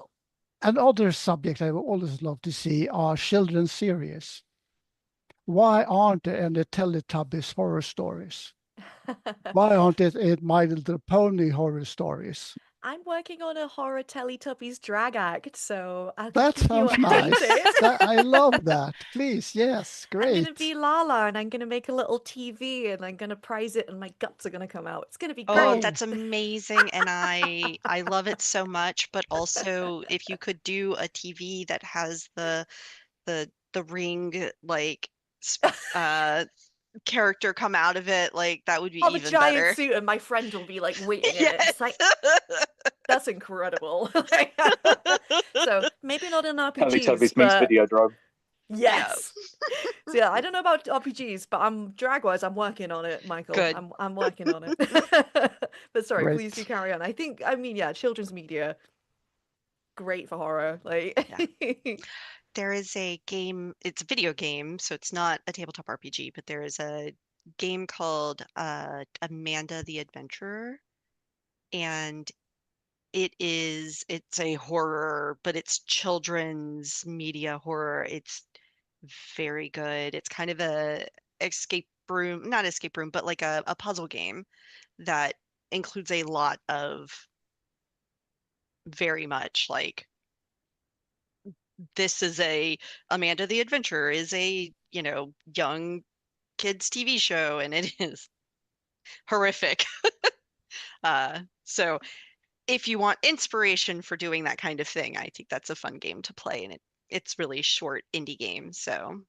another subject I would always love to see are children's series. Why aren't there any Teletubbies horror stories? Why aren't it My Little Pony horror stories? I'm working on a horror Teletubbies drag act, so I'll That keep you sounds nice. updated. I love that. Please, yes, I'm gonna great. be Lala, and I'm gonna make a little TV, and I'm gonna prize it, and my guts are gonna come out. It's gonna be Oh, great. that's amazing, and I love it so much, but also if you could do a TV that has the ring like character come out of it, like that would be On a even giant better. suit, and my friend will be like waiting in it. Yes. It's like that's incredible. So maybe not in RPGs, Teletubbies meets but Videodrome. yes. So yeah, I don't know about RPGs, but I'm drag-wise, I'm working on it, Michael. Good. I'm working on it. But sorry, please do Great. carry on. I mean, yeah, children's media, great for horror. Like There is a game, it's a video game, so it's not a tabletop RPG, but there is a game called Amanda the Adventurer, and it's a horror, but it's children's media horror. It's very good. It's kind of a escape room, not escape room, but like a puzzle game that includes a lot of very much like this is a Amanda the Adventurer is a, young kids TV show, and it is horrific. So if you want inspiration for doing that kind of thing, I think that's a fun game to play, and it's really short indie game, so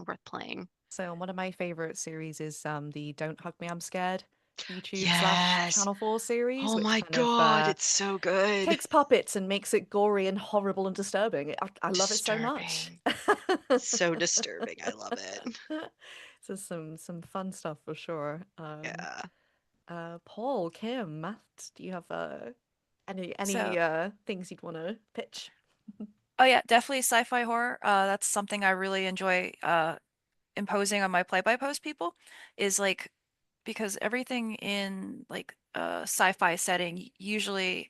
worth playing. so one of my favorite series is the Don't Hug Me, I'm Scared YouTube slash Yes. Channel 4 series, Oh which my kind of God, it's so good. takes puppets and makes it gory and horrible and disturbing. I love it so much. So disturbing. I love it. So some fun stuff for sure. Yeah. Paul, Kim, Matt, do you have any So, things you'd want to pitch? oh yeah, definitely sci-fi horror. That's something I really enjoy imposing on my play-by-post people, is like, because everything in like a sci-fi setting usually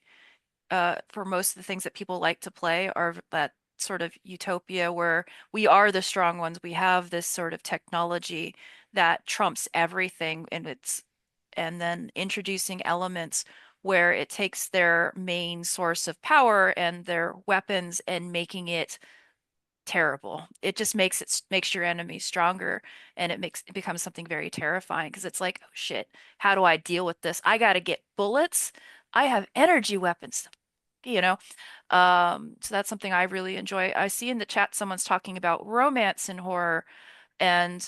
for most of the things that people like to play are that sort of utopia where we are the strong ones. We have this sort of technology that trumps everything, and then introducing elements where it takes their main source of power and their weapons and making it terrible. It just makes your enemy stronger, and it becomes something very terrifying because it's like, oh shit, how do I deal with this? I got to get bullets. I have energy weapons, you know. So that's something I really enjoy. I see in the chat someone's talking about romance in horror, and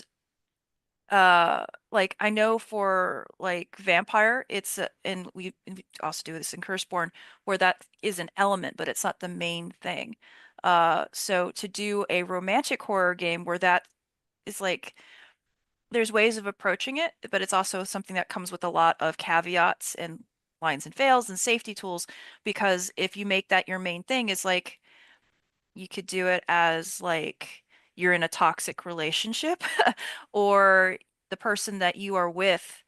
like I know for like vampire, and we also do this in Curseborn, where that is an element, but it's not the main thing. So to do a romantic horror game where that is like, there's ways of approaching it, but it's also something that comes with a lot of caveats and lines and fails and safety tools, because if you make that your main thing, is like you could do it as like you're in a toxic relationship or the person that you are with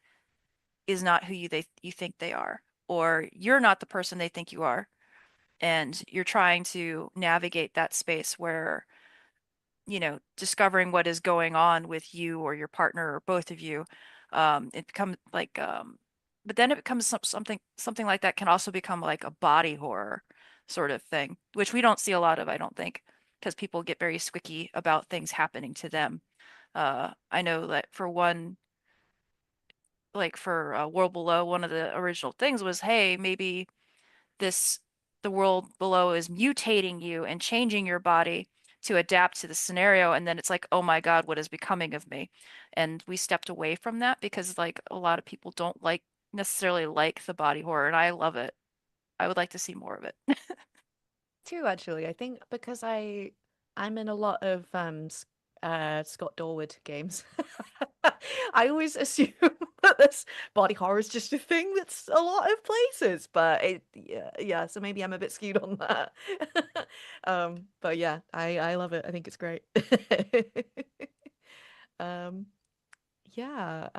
is not who you think they are, or you're not the person they think you are. and you're trying to navigate that space where, discovering what is going on with you or your partner or both of you, it becomes like, but then it becomes something like that can also become like a body horror sort of thing, which we don't see a lot of, I don't think, because people get very squicky about things happening to them. I know that for one, like for World Below, one of the original things was, hey, maybe this the world below is mutating you and changing your body to adapt to the scenario, and then it's like, oh my God, what is becoming of me? And we stepped away from that because like a lot of people don't necessarily like the body horror, and I love it. I would like to see more of it. Too, actually. I think because I'm in a lot of Scott Dorward games. I always assume that this body horror is just a thing that's a lot of places, but yeah, so maybe I'm a bit skewed on that. But yeah, I love it. I think it's great. Um, yeah,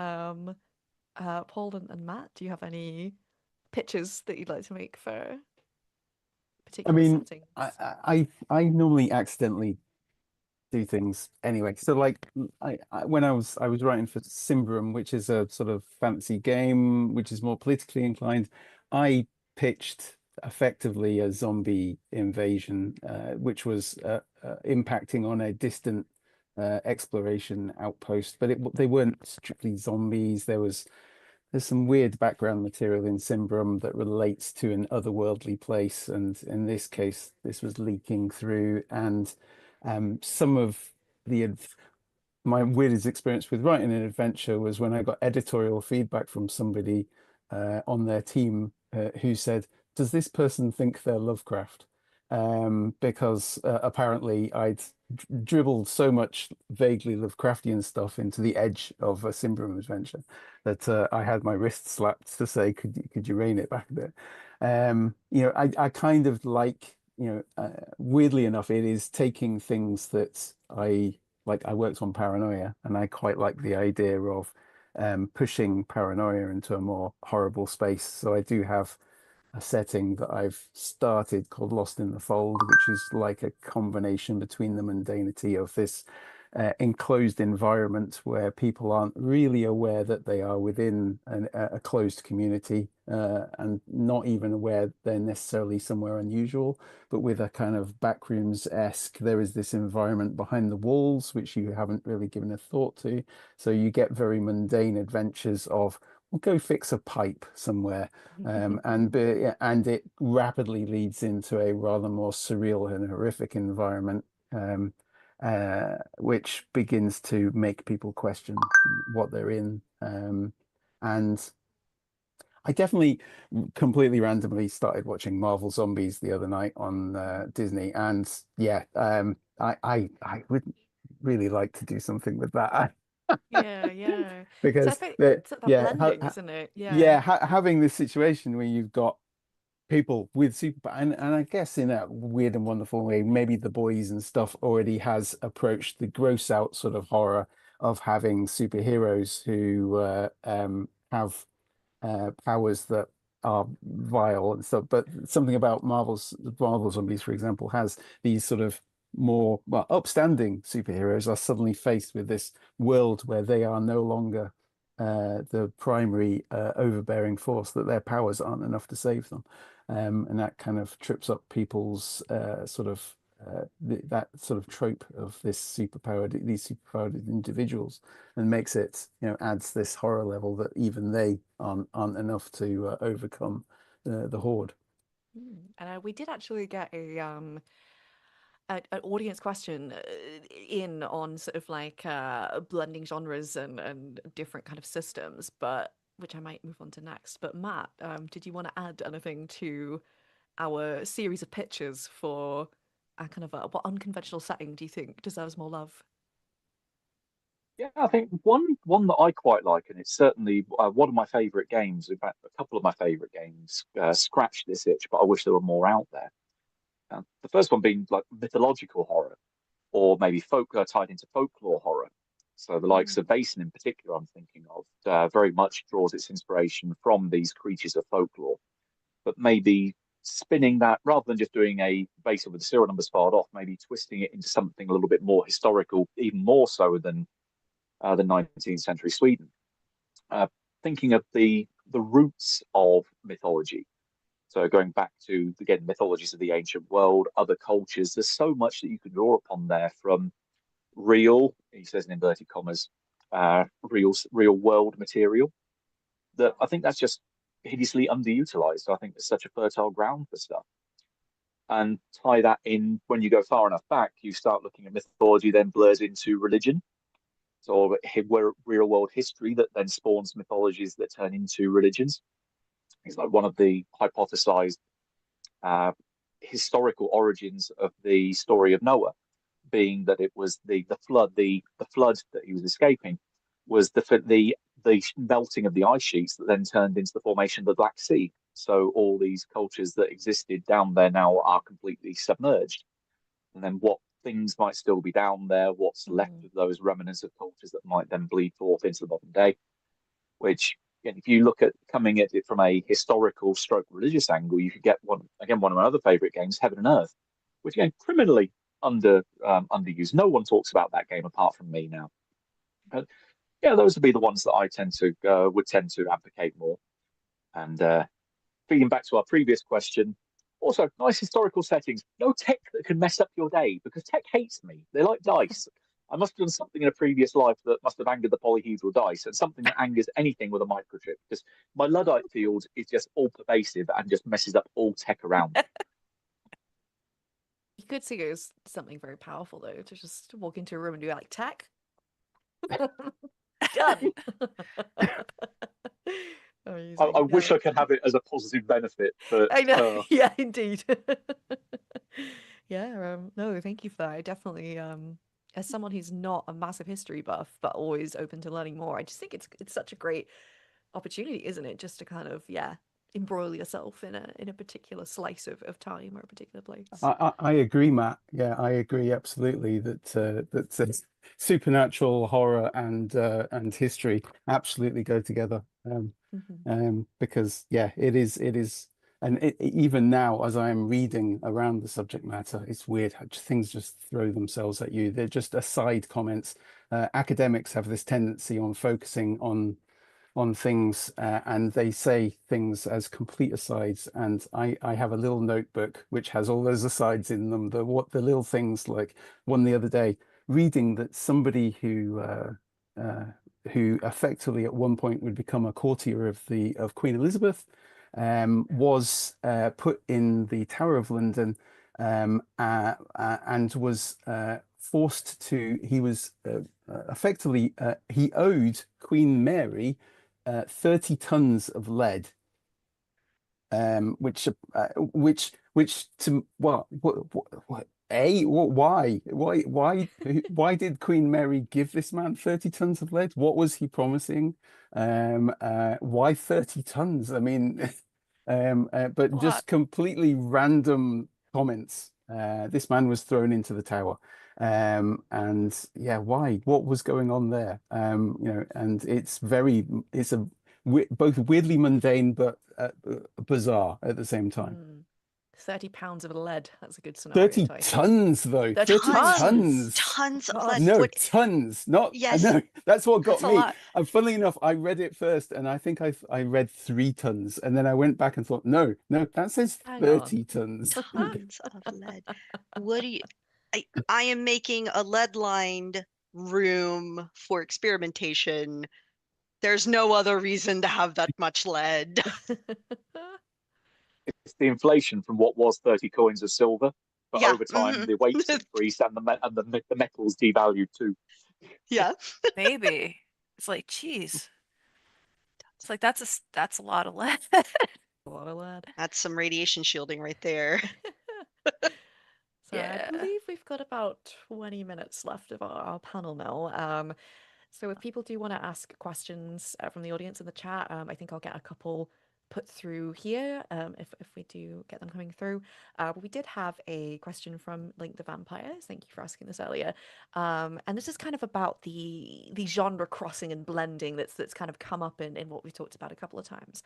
Paul and Matt, do you have any pitches that you'd like to make for I particular mean, settings? I normally accidentally do things anyway. So like when I was writing for Simbrum, which is a sort of fantasy game which is more politically inclined, I pitched effectively a zombie invasion, which was impacting on a distant exploration outpost, but they weren't strictly zombies. There's some weird background material in Simbrum that relates to an otherworldly place, and in this case, this was leaking through. And some of the my weirdest experience with writing an adventure was when I got editorial feedback from somebody on their team who said, "Does this person think they're Lovecraft?" Because apparently I'd dribbled so much vaguely Lovecraftian stuff into the edge of a Simbrum adventure that I had my wrist slapped to say, "Could you rein it back a bit?" I kind of like, weirdly enough, it is taking things that I worked on paranoia, and I quite like the idea of pushing paranoia into a more horrible space. So I do have a setting that I've started called Lost in the Fold, which is like a combination between the mundanity of this enclosed environment where people aren't really aware that they are within a closed community, and not even aware they're necessarily somewhere unusual, but with a kind of backrooms-esque, there is this environment behind the walls which you haven't really given a thought to. So you get very mundane adventures of, we'll go fix a pipe somewhere, and it rapidly leads into a rather more surreal and horrific environment, which begins to make people question what they're in. And I definitely completely randomly started watching Marvel Zombies the other night on Disney, and yeah, I would really like to do something with that. Yeah, yeah. So I Because think the it's that yeah blending, isn't it? Yeah. yeah having this situation where you've got people with super, and I guess in a weird and wonderful way, maybe The Boys and stuff already has approached the gross out sort of horror of having superheroes who have powers that are vile and stuff. But something about Marvel Zombies, for example, has these sort of more, well, upstanding superheroes are suddenly faced with this world where they are no longer the primary overbearing force, that their powers aren't enough to save them. And that kind of trips up people's that sort of trope of these superpowered individuals, and makes it, adds this horror level that even they aren't enough to overcome the horde. And we did actually get an audience question in on sort of like blending genres and different kind of systems, but which I might move on to next. But Matt, did you want to add anything to our series of pitches for a kind of what unconventional setting do you think deserves more love? Yeah, I think one that I quite like, and it's certainly one of my favorite games. In fact, a couple of my favorite games scratch this itch, but I wish there were more out there. The first one being like mythological horror, or maybe folk tied into folklore horror. So the likes of Basin in particular, I'm thinking of, very much draws its inspiration from these creatures of folklore, but maybe spinning that rather than just doing a basic with the serial numbers filed off, maybe twisting it into something a little bit more historical, even more so than the 19th century Sweden. Thinking of the roots of mythology. So going back to, again, mythologies of the ancient world, other cultures, there's so much that you can draw upon there, from real, he says in inverted commas, real world material, that I think that's just hideously underutilized. I think there's such a fertile ground for stuff. And tie that in, when you go far enough back, you start looking at mythology, then blurs into religion. So real world history that then spawns mythologies that turn into religions. It's like one of the hypothesized historical origins of the story of Noah being that it was the flood, the flood that he was escaping was the melting of the ice sheets that then turned into the formation of the Black Sea. So all these cultures that existed down there now are completely submerged. And then what things might still be down there, what's left of those remnants of cultures that might then bleed forth into the modern day, which, again, if you look at coming at it from a historical stroke religious angle, you could get one of my other favorite games, Heaven and Earth, which again, criminally underused. No one talks about that game apart from me now. But yeah, those would be the ones that I would tend to advocate more. And feeding back to our previous question, also nice historical settings. No tech that can mess up your day, because tech hates me. They like dice. I must have done something in a previous life that must have angered the polyhedral dice, and something that angers anything with a microchip, because my Luddite field is just all pervasive and just messes up all tech around. You could see it as something very powerful, though, to just walk into a room and do like tech. Done. I wish I could have it as a positive benefit, but I know. Yeah, indeed. Yeah. No, thank you for that. I definitely, as someone who's not a massive history buff but always open to learning more, I just think it's such a great opportunity, isn't it? Just to kind of embroil yourself in a particular slice of time or a particular place. I agree, Matt. Yeah, I agree absolutely that supernatural horror and history absolutely go together. Because yeah, it is, and even now as I'm reading around the subject matter, it's weird how things just throw themselves at you. They're just aside comments. Academics have this tendency on focusing on things and they say things as complete asides, and I have a little notebook which has all those asides in them, the little things, like one the other day reading that somebody who effectively at one point would become a courtier of Queen Elizabeth was put in the Tower of London and was forced to, he was effectively he owed Queen Mary 30 tons of lead, which to why did Queen Mary give this man 30 tons of lead? What was he promising? Why 30 tons? I mean, but just completely random comments. This man was thrown into the tower. And yeah, why? What was going on there? And it's both weirdly mundane but bizarre at the same time. 30 pounds of lead. That's a good scenario 30 title. tons, though. 30 tons. Tons of lead. No, tons. Not. Yes. No, that's what got That's a me. lot. And funnily enough, I read it first, and I think I read 3 tons, and then I went back and thought, no, that says 30 tons. Tons of lead. What do you? I am making a lead-lined room for experimentation. There's no other reason to have that much lead. It's the inflation from what was 30 coins of silver, but Yeah, over time the weights increased and the metals devalued too. Yeah. Maybe. It's like, geez. It's like that's a lot of lead. A lot of lead. That's some radiation shielding right there. So I believe we've got about 20 minutes left of our panel now. So if people do want to ask questions from the audience in the chat, I think I'll get a couple put through here if we do get them coming through. But we did have a question from Link the Vampires. Thank you for asking this earlier. And this is kind of about the genre crossing and blending that's kind of come up in what we've talked about a couple of times.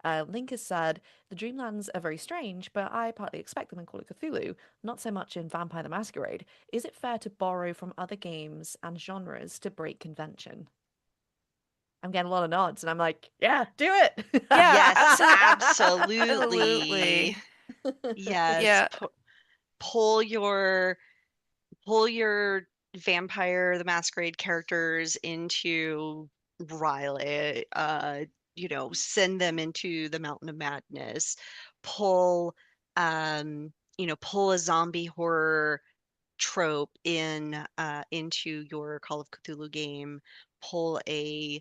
Link has said, the Dreamlands are very strange, but I partly expect them in Call of Cthulhu, not so much in Vampire the Masquerade. Is it fair to borrow from other games and genres to break convention? I'm getting a lot of nods, and I'm like, yeah, do it. Yeah, Yes, absolutely. absolutely. Yes. Yeah. Pull your Vampire the Masquerade characters into Riley, send them into the Mountain of Madness. Pull pull a zombie horror trope into your Call of Cthulhu game. Pull a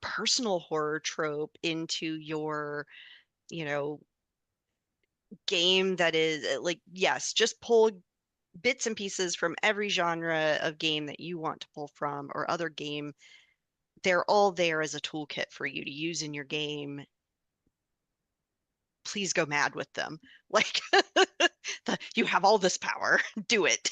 personal horror trope into your, you know, game that is like, yes, just pull bits and pieces from every genre of game that you want to pull from or other game. They're all there as a toolkit for you to use in your game. Please go mad with them. Like, you have all this power. Do it.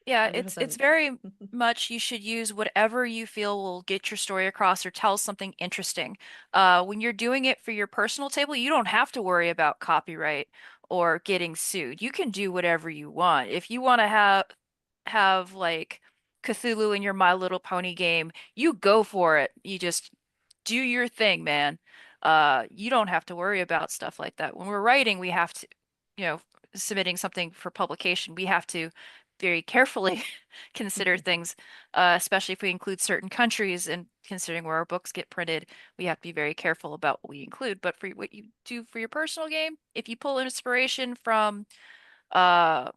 Yeah, it's 100%. very much you should use whatever you feel will get your story across or tell something interesting. When you're doing it for your personal table, you don't have to worry about copyright or getting sued. You can do whatever you want. If you want to have like Cthulhu in your My Little Pony game, you go for it. You just do your thing, man. You don't have to worry about stuff like that. When we're writing, we have to, you know, submitting something for publication, we have to very carefully consider things, especially if we include certain countries and considering where our books get printed, we have to be very careful about what we include. But for what you do for your personal game, if you pull inspiration from, the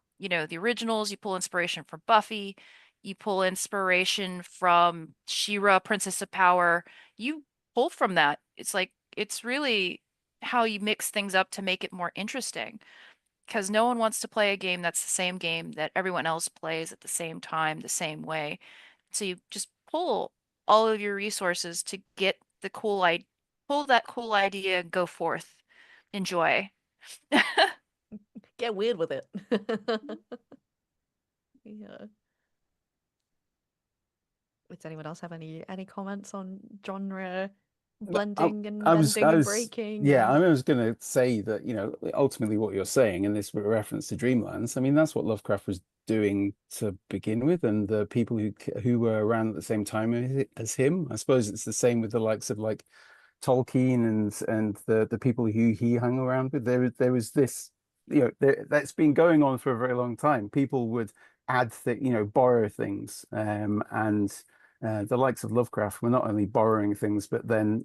originals, you pull inspiration from Buffy, you pull inspiration from She-Ra, Princess of Power, you pull from that. It's like, it's really how you mix things up to make it more interesting because no one wants to play a game that's the same game that everyone else plays at the same time, the same way. So you just pull all of your resources to get the pull that cool idea and go forth. Enjoy. Get weird with it. Yeah. Does anyone else have any comments on genre blending and I mending and was, breaking? yeah, And I was going to say that, ultimately what you're saying, and this reference to Dreamlands, I mean, that's what Lovecraft was doing to begin with, and the people who were around at the same time as him. I suppose it's the same with the likes of like Tolkien and the people who he hung around with. There was this, that's been going on for a very long time. People would add borrow things, and the likes of Lovecraft were not only borrowing things, but then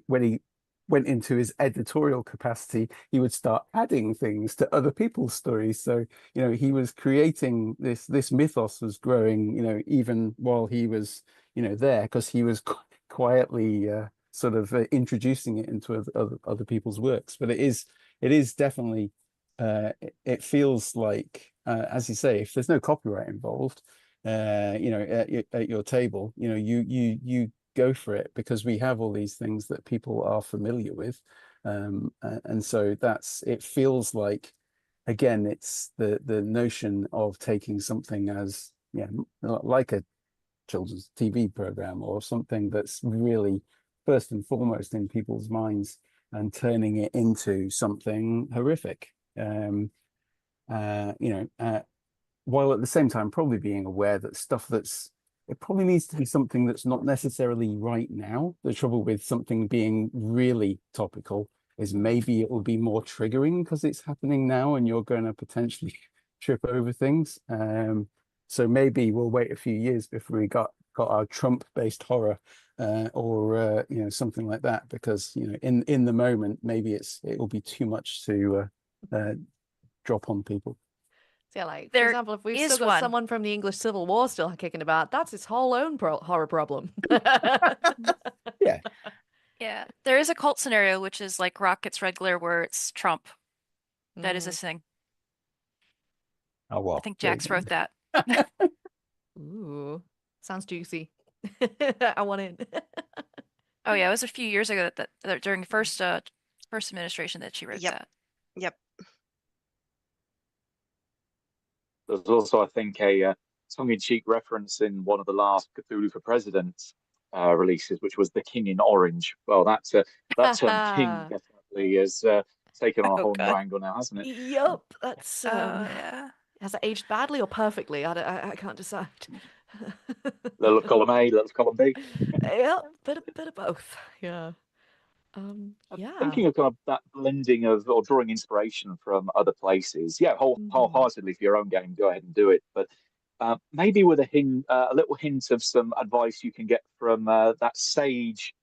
when he went into his editorial capacity, he would start adding things to other people's stories. So he was creating this mythos was growing, even while he was there, because he was quietly sort of introducing it into other people's works. But it is definitely it feels like as you say, if there's no copyright involved, at your table, you go for it because we have all these things that people are familiar with, and so it feels like, again, it's the notion of taking something as like a children's TV program or something that's really first and foremost in people's minds and turning it into something horrific. Uh, you know, uh, while at the same time probably being aware that it probably needs to be something that's not necessarily right now. The trouble with something being really topical is maybe it will be more triggering because it's happening now and you're going to potentially trip over things. So maybe we'll wait a few years before we got our Trump-based horror, or something like that, because in the moment maybe it will be too much to drop on people. so yeah, like for There example, if we've still is got one. someone from the English Civil War still kicking about, that's his whole own horror problem. Yeah. Yeah, there is a cult scenario which is like Rocket's Red Glare where it's Trump. That is a Mm. thing. Oh I well. think Jax wrote that. Ooh, sounds juicy. I want in. Oh yeah, it was a few years ago that during first administration that she wrote Yep. that. Yep. There's also, I think, a tongue-in-cheek reference in one of the last Cthulhu for Presidents releases, which was The King in Orange. Well, that term "king" definitely has taken on a Oh whole new God. angle now, hasn't it? Yup, that's Oh yeah. has it aged badly or perfectly? I can't decide. Little column A, little column B. Yeah, bit of both. Yeah. Yeah. Thinking of kind of that blending of or drawing inspiration from other places, yeah, Mhm. wholeheartedly for your own game, go ahead and do it. But maybe with a little hint of some advice you can get from that sage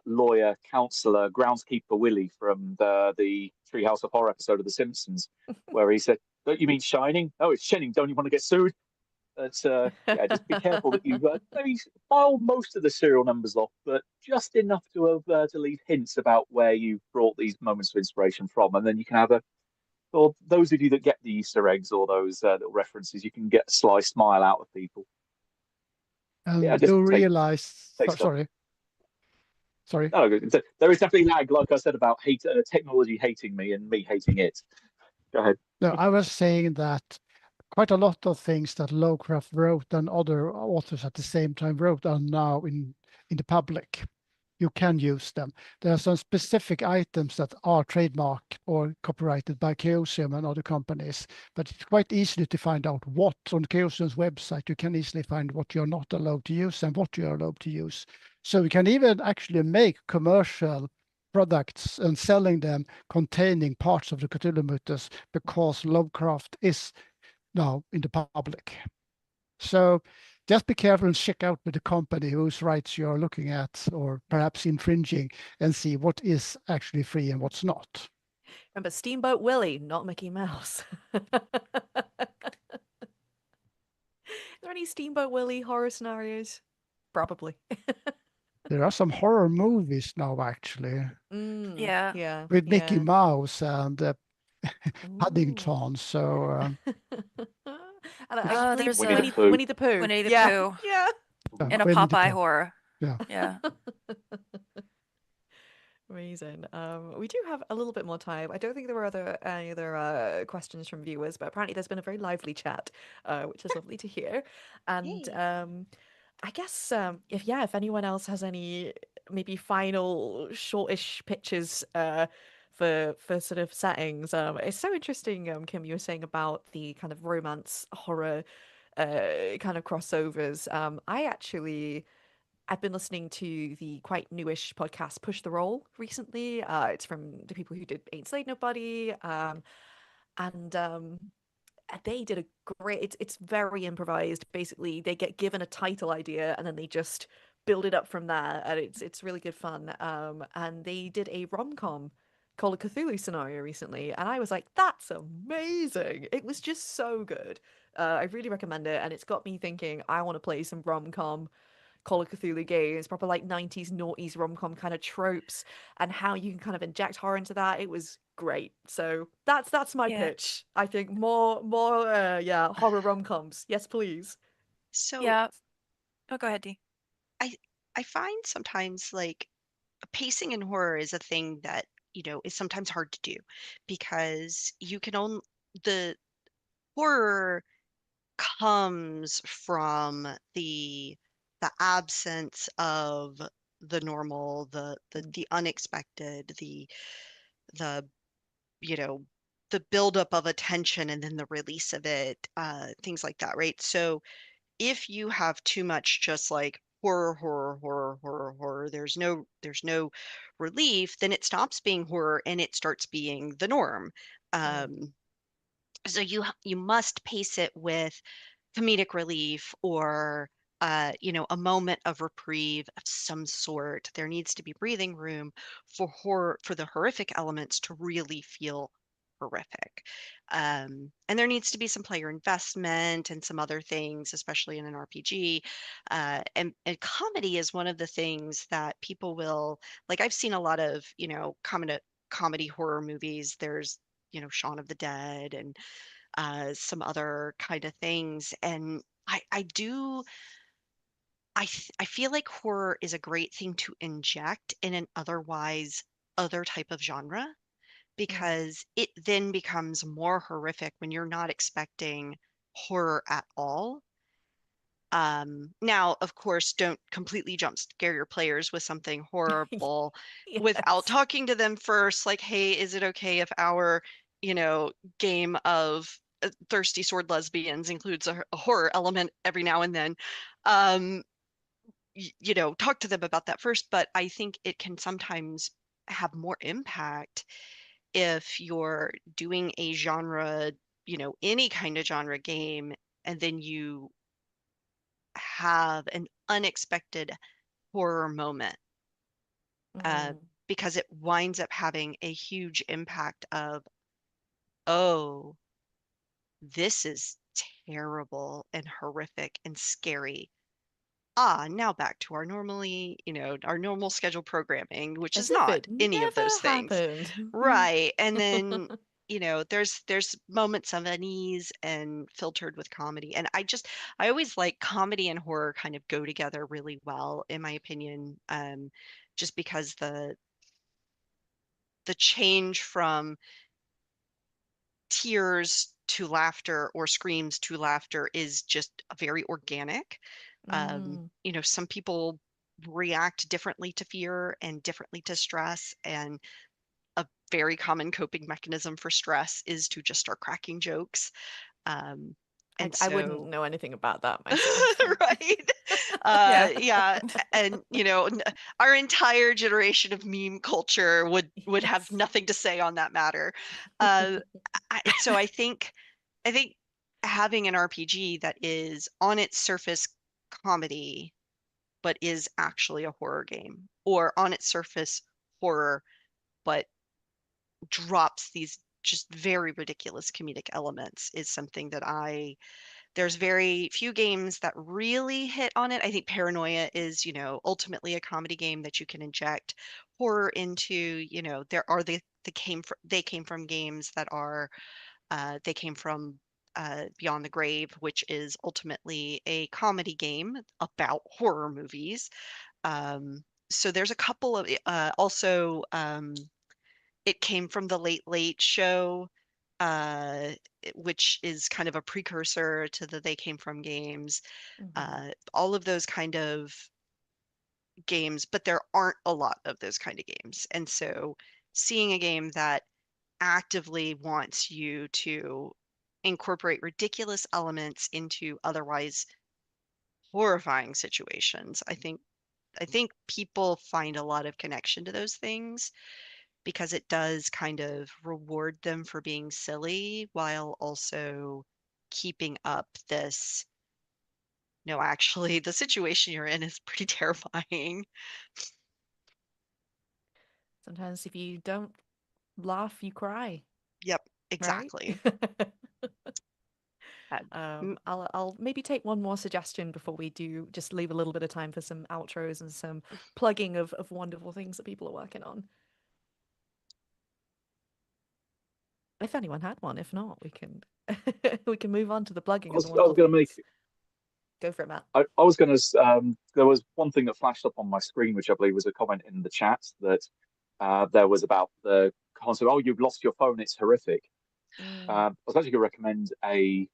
lawyer, counselor, groundskeeper Willie from the Treehouse of Horror episode of The Simpsons, where he said, "Don't you mean Shining? Oh, it's Shining. Don't you want to get sued?" But yeah, just be careful that you maybe file most of the serial numbers off, but just enough to leave hints about where you brought these moments of inspiration from, and then you can have or those of you that get the Easter eggs or those little references, you can get a sly smile out of people. Yeah, And just do take realize, stock. sorry. No, there is definitely lag, like I said about technology hating me and me hating it. Go ahead. No, I was saying that quite a lot of things that Lovecraft wrote and other authors at the same time wrote are now in the public. You can use them. There are some specific items that are trademarked or copyrighted by Chaosium and other companies, but it's quite easy to find out what on Chaosium's website. You can easily find what you're not allowed to use and what you're allowed to use. So you can even actually make commercial products and selling them containing parts of the Cthulhu mythos because Lovecraft is now in the public. So just be careful and check out with the company whose rights you're looking at or perhaps infringing and see what is actually free and what's not. Remember Steamboat Willie, not Mickey Mouse. Is there any Steamboat Willie horror scenarios? Probably. There are some horror movies now actually Yeah. Yeah, with Mickey yeah. Mouse and Ooh. Paddington. So And I believe There's Winnie the a Pooh. Winnie the Pooh. Winnie the Yeah, Pooh yeah. and a Winnie the Popeye Pooh. horror. Yeah. Yeah. Amazing. We do have a little bit more time. I don't think there were any other questions from viewers, but apparently there's been a very lively chat, which is lovely to hear. And Yay. I guess if anyone else has any maybe final shortish pitches for sort of settings, it's so interesting. Kim, you were saying about the kind of romance horror kind of crossovers. I've been listening to the quite newish podcast Push the Roll recently. It's from the people who did Ain't Slayed Nobody. And they did a great it's very improvised. Basically, they get given a title idea and then they just build it up from there. And it's really good fun. And they did a rom-com called a Cthulhu scenario recently, and I was like, that's amazing. It was just so good. I really recommend it, and it's got me thinking I want to play some rom-com Call of Cthulhu games, proper like 90s noughties rom-com kind of tropes, and how you can kind of inject horror into that. It was great. So that's my Yeah. pitch. I think more yeah, horror rom-coms. Yes, please. So Yeah. Oh, go ahead, Dee. I I find sometimes like pacing in horror is a thing that, is sometimes hard to do because you can only the horror comes from the absence of the normal, the unexpected, the you know the buildup of attention and then the release of it, things like that, right? So if you have too much just like horror, horror, horror, horror, horror, there's no relief, then it stops being horror and it starts being the norm. Mm. So you must pace it with comedic relief or a moment of reprieve of some sort. There needs to be breathing room for the horrific elements to really feel horrific. And there needs to be some player investment and some other things, especially in an RPG. And comedy is one of the things that people will like. I've seen a lot of, comedy horror movies. There's, Shaun of the Dead and some other kind of things. And I do I feel like horror is a great thing to inject in an otherwise other type of genre Mm. because it then becomes more horrific when you're not expecting horror at all. Now, of course, don't completely jump scare your players with something horrible without Yes. talking to them first. Like, hey, is it okay if our, game of thirsty sword lesbians includes a horror element every now and then? Um, talk to them about that first. But I think it can sometimes have more impact if you're doing a genre, any kind of genre game, and then you have an unexpected horror moment, uh, Mm. because it winds up having a huge impact of, oh, this is terrible and horrific and scary. Now back to our normal schedule programming, which As is if not it any of those never things. happened. Right. And then, there's moments of unease and filtered with comedy. And I always like comedy and horror kind of go together really well, in my opinion. Just because the change from tears to laughter or screams to laughter is just very organic. Mm. Some people react differently to fear and differently to stress, and a very common coping mechanism for stress is to just start cracking jokes. Um, I, and I wouldn't so, know anything about that myself. right? Yeah. Yeah, and our entire generation of meme culture would have Yes. nothing to say on that matter. Uh, so I think having an RPG that is on its surface comedy, but is actually a horror game, or on its surface horror, but drops these just very ridiculous comedic elements, is something that there's very few games that really hit on it. I think Paranoia is, ultimately a comedy game that you can inject horror into. There are they came from games that are they came from Beyond the Grave, which is ultimately a comedy game about horror movies. So there's a couple of also it came from the Late Late Show, uh, which is kind of a precursor to the They Came From games. Mhm. All of those kind of games, but there aren't a lot of those kind of games. And so seeing a game that actively wants you to incorporate ridiculous elements into otherwise horrifying situations, I think people find a lot of connection to those things, because it does kind of reward them for being silly while also keeping up this, no, actually, the situation you're in is pretty terrifying. Sometimes if you don't laugh, you cry, Yep, right? exactly. Uh, mm, I'll maybe take one more suggestion before we do just leave a little bit of time for some outros and some plugging of wonderful things that people are working on. If anyone had one, if not, we can we can move on to the plugging I and the was, I was wonderful going to make things. Go for it, Matt. I was going to. There was one thing that flashed up on my screen, which I believe was a comment in the chat that there was about the concept. Oh, you've lost your phone. It's horrific. Mm. I was actually going to recommend a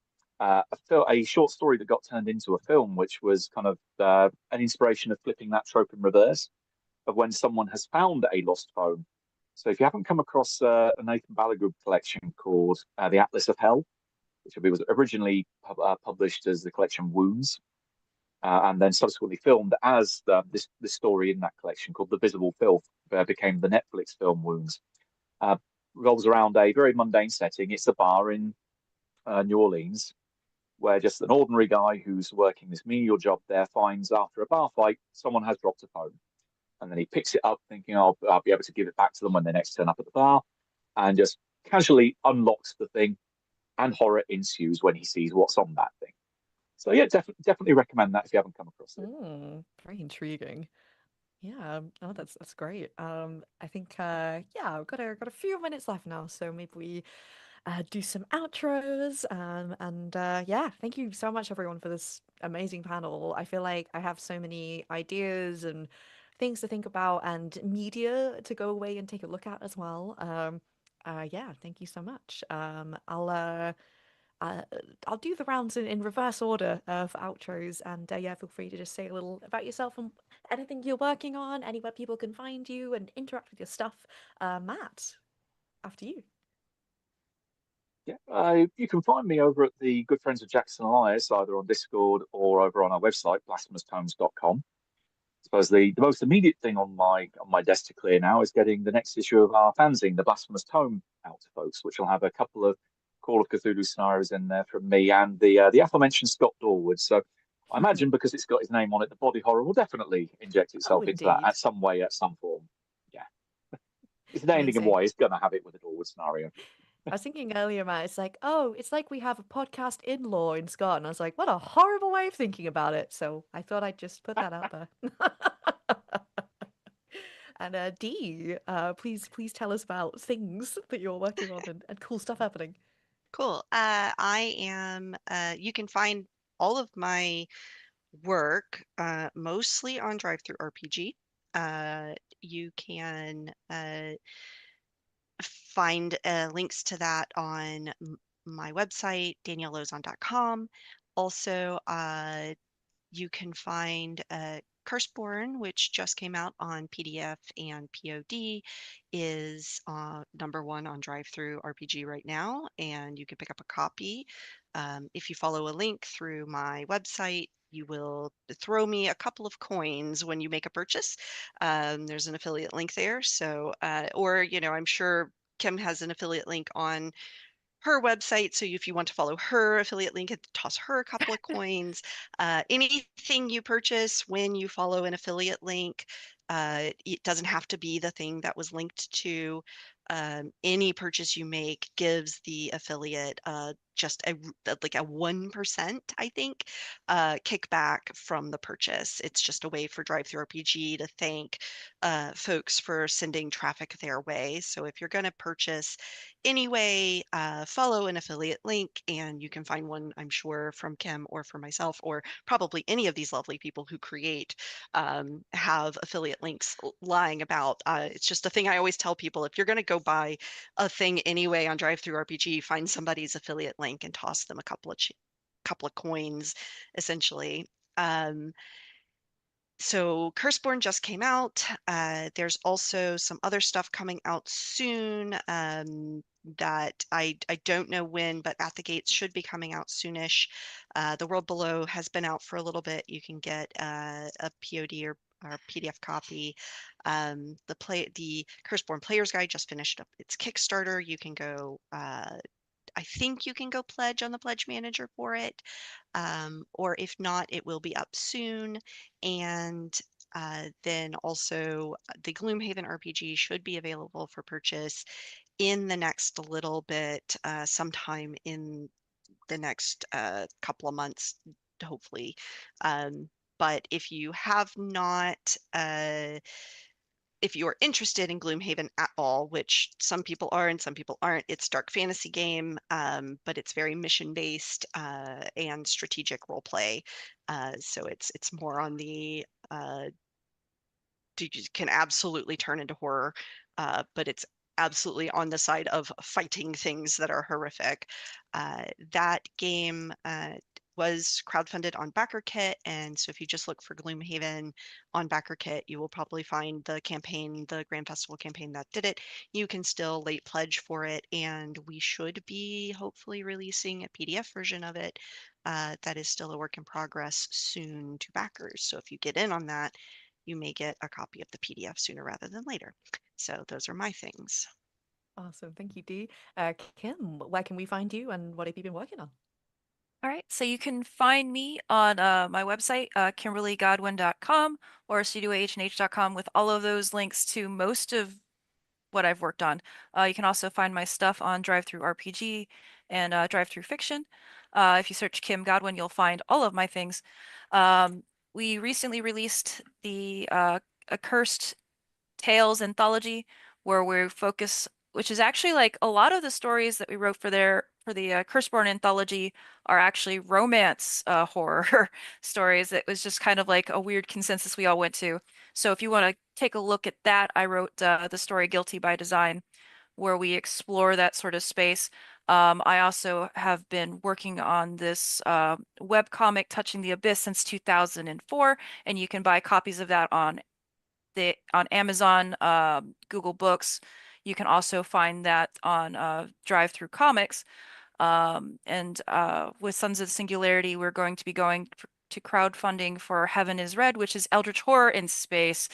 short story that got turned into a film, which was kind of an inspiration of flipping that trope in reverse of when someone has found a lost phone. So if you haven't come across a Nathan Ballagud collection called The Atlas of Hell, which was originally published as the collection Wounds, and then subsequently filmed as this story in that collection called The Visible Filth, became the Netflix film Wounds. Uh, Revolves around a very mundane setting. It's a bar in New Orleans where just an ordinary guy who's working this menial job there finds after a bar fight someone has dropped a phone, and then he picks it up thinking, oh, I'll be able to give it back to them when they next turn up at the bar, and just casually unlocks the thing, and horror ensues when he sees what's on that thing. So yeah, definitely recommend that if you haven't come across it. Very intriguing. Yeah, oh, that's great. I think yeah, I've got a few minutes left now, so maybe we do some outros. And yeah, thank you so much everyone for this amazing panel. I feel like I have so many ideas and things to think about and media to go away and take a look at as well. Yeah, thank you so much. I'll do the rounds in reverse order for outros, and yeah, feel free to just say a little about yourself and anything you're working on, anywhere people can find you and interact with your stuff. Matt, after you. Yeah, you can find me over at the Good Friends of Jackson Elias, either on Discord or over on our website, blasphemoustomes.com. I suppose the most immediate thing on my desk to clear now is getting the next issue of our fanzine, the Blasphemous Tome, out to folks, which will have a couple of Call of Cthulhu scenarios in there from me and the aforementioned Scott Dorward. So I imagine because it's got his name on it, the body horror will definitely inject Oh, itself into that indeed. at some way, at some form. Yeah, it's the ending of Amazing. why it's gonna have it with a Dorward scenario. I was thinking earlier, Matt, it's like, oh, it's like we have a podcast in law in Scott. And I was like, what a horrible way of thinking about it. So I thought I'd just put that out there. And Dee, please tell us about things that you're working on and cool stuff happening. Cool. I am, you can find all of my work mostly on Drive-Through RPG. You can find links to that on my website, daniellozon.com. Also, you can find Curseborn, which just came out on PDF and POD, is #1 on Drive-Through RPG right now, and you can pick up a copy. If you follow a link through my website, you will throw me a couple of coins when you make a purchase. There's an affiliate link there, so or I'm sure Kim has an affiliate link on her website. So if you want to follow her affiliate link and toss her a couple of coins, anything you purchase when you follow an affiliate link, it doesn't have to be the thing that was linked to. Any purchase you make gives the affiliate just like a 1%, I think, kickback from the purchase. It's just a way for Drive-Through RPG to thank folks for sending traffic their way. So if you're going to purchase anyway, follow an affiliate link, and you can find one, I'm sure, from Kim or for myself, or probably any of these lovely people who create have affiliate links lying about. It's just a thing I always tell people: if you're going to go buy a thing anyway on Drive-Through RPG, find somebody's affiliate link and toss them a couple of coins, essentially. So Curseborn just came out. There's also some other stuff coming out soon that I don't know when, but At the Gates should be coming out soonish. The World Below has been out for a little bit. You can get a POD or PDF copy. The Curseborn Player's Guide just finished up its Kickstarter. You can go. I think you can go pledge on the Pledge Manager for it. Or if not, it will be up soon. And then also the Gloomhaven RPG should be available for purchase in the next little bit, sometime in the next couple of months, hopefully. But if you have not if you are interested in Gloomhaven at all, which some people are and some people aren't, it's dark fantasy game, but it's very mission based and strategic role play. So it's more on the you can absolutely turn into horror, but it's absolutely on the side of fighting things that are horrific. That game was crowdfunded on BackerKit, and so if you just look for Gloomhaven on BackerKit, you will probably find the campaign, the Grand Festival campaign that did it. You can still late pledge for it, and we should be hopefully releasing a PDF version of it. That is still a work in progress soon to backers. So if you get in on that, you may get a copy of the PDF sooner rather than later. So those are my things. Awesome. Thank you, Dee. Kim, where can we find you and what have you been working on? All right, so you can find me on my website, kimberlygodwin.com or studioahnh.com with all of those links to most of what I've worked on. You can also find my stuff on Drive-Through RPG and Drive-Through Fiction. If you search Kim Godwin, you'll find all of my things. We recently released the Accursed Tales anthology, where we focus, which is actually like a lot of the stories that we wrote for the Curseborn anthology are actually romance horror stories. It was just kind of like a weird consensus we all went to. So if you want to take a look at that, I wrote the story Guilty by Design, where we explore that sort of space. I also have been working on this web comic Touching the Abyss since 2004, and you can buy copies of that on Amazon, Google Books. You can also find that on Drive-Through Comics. And with Sons of Singularity, we're going to be going to crowdfunding for Heaven is Red, which is Eldritch Horror in space,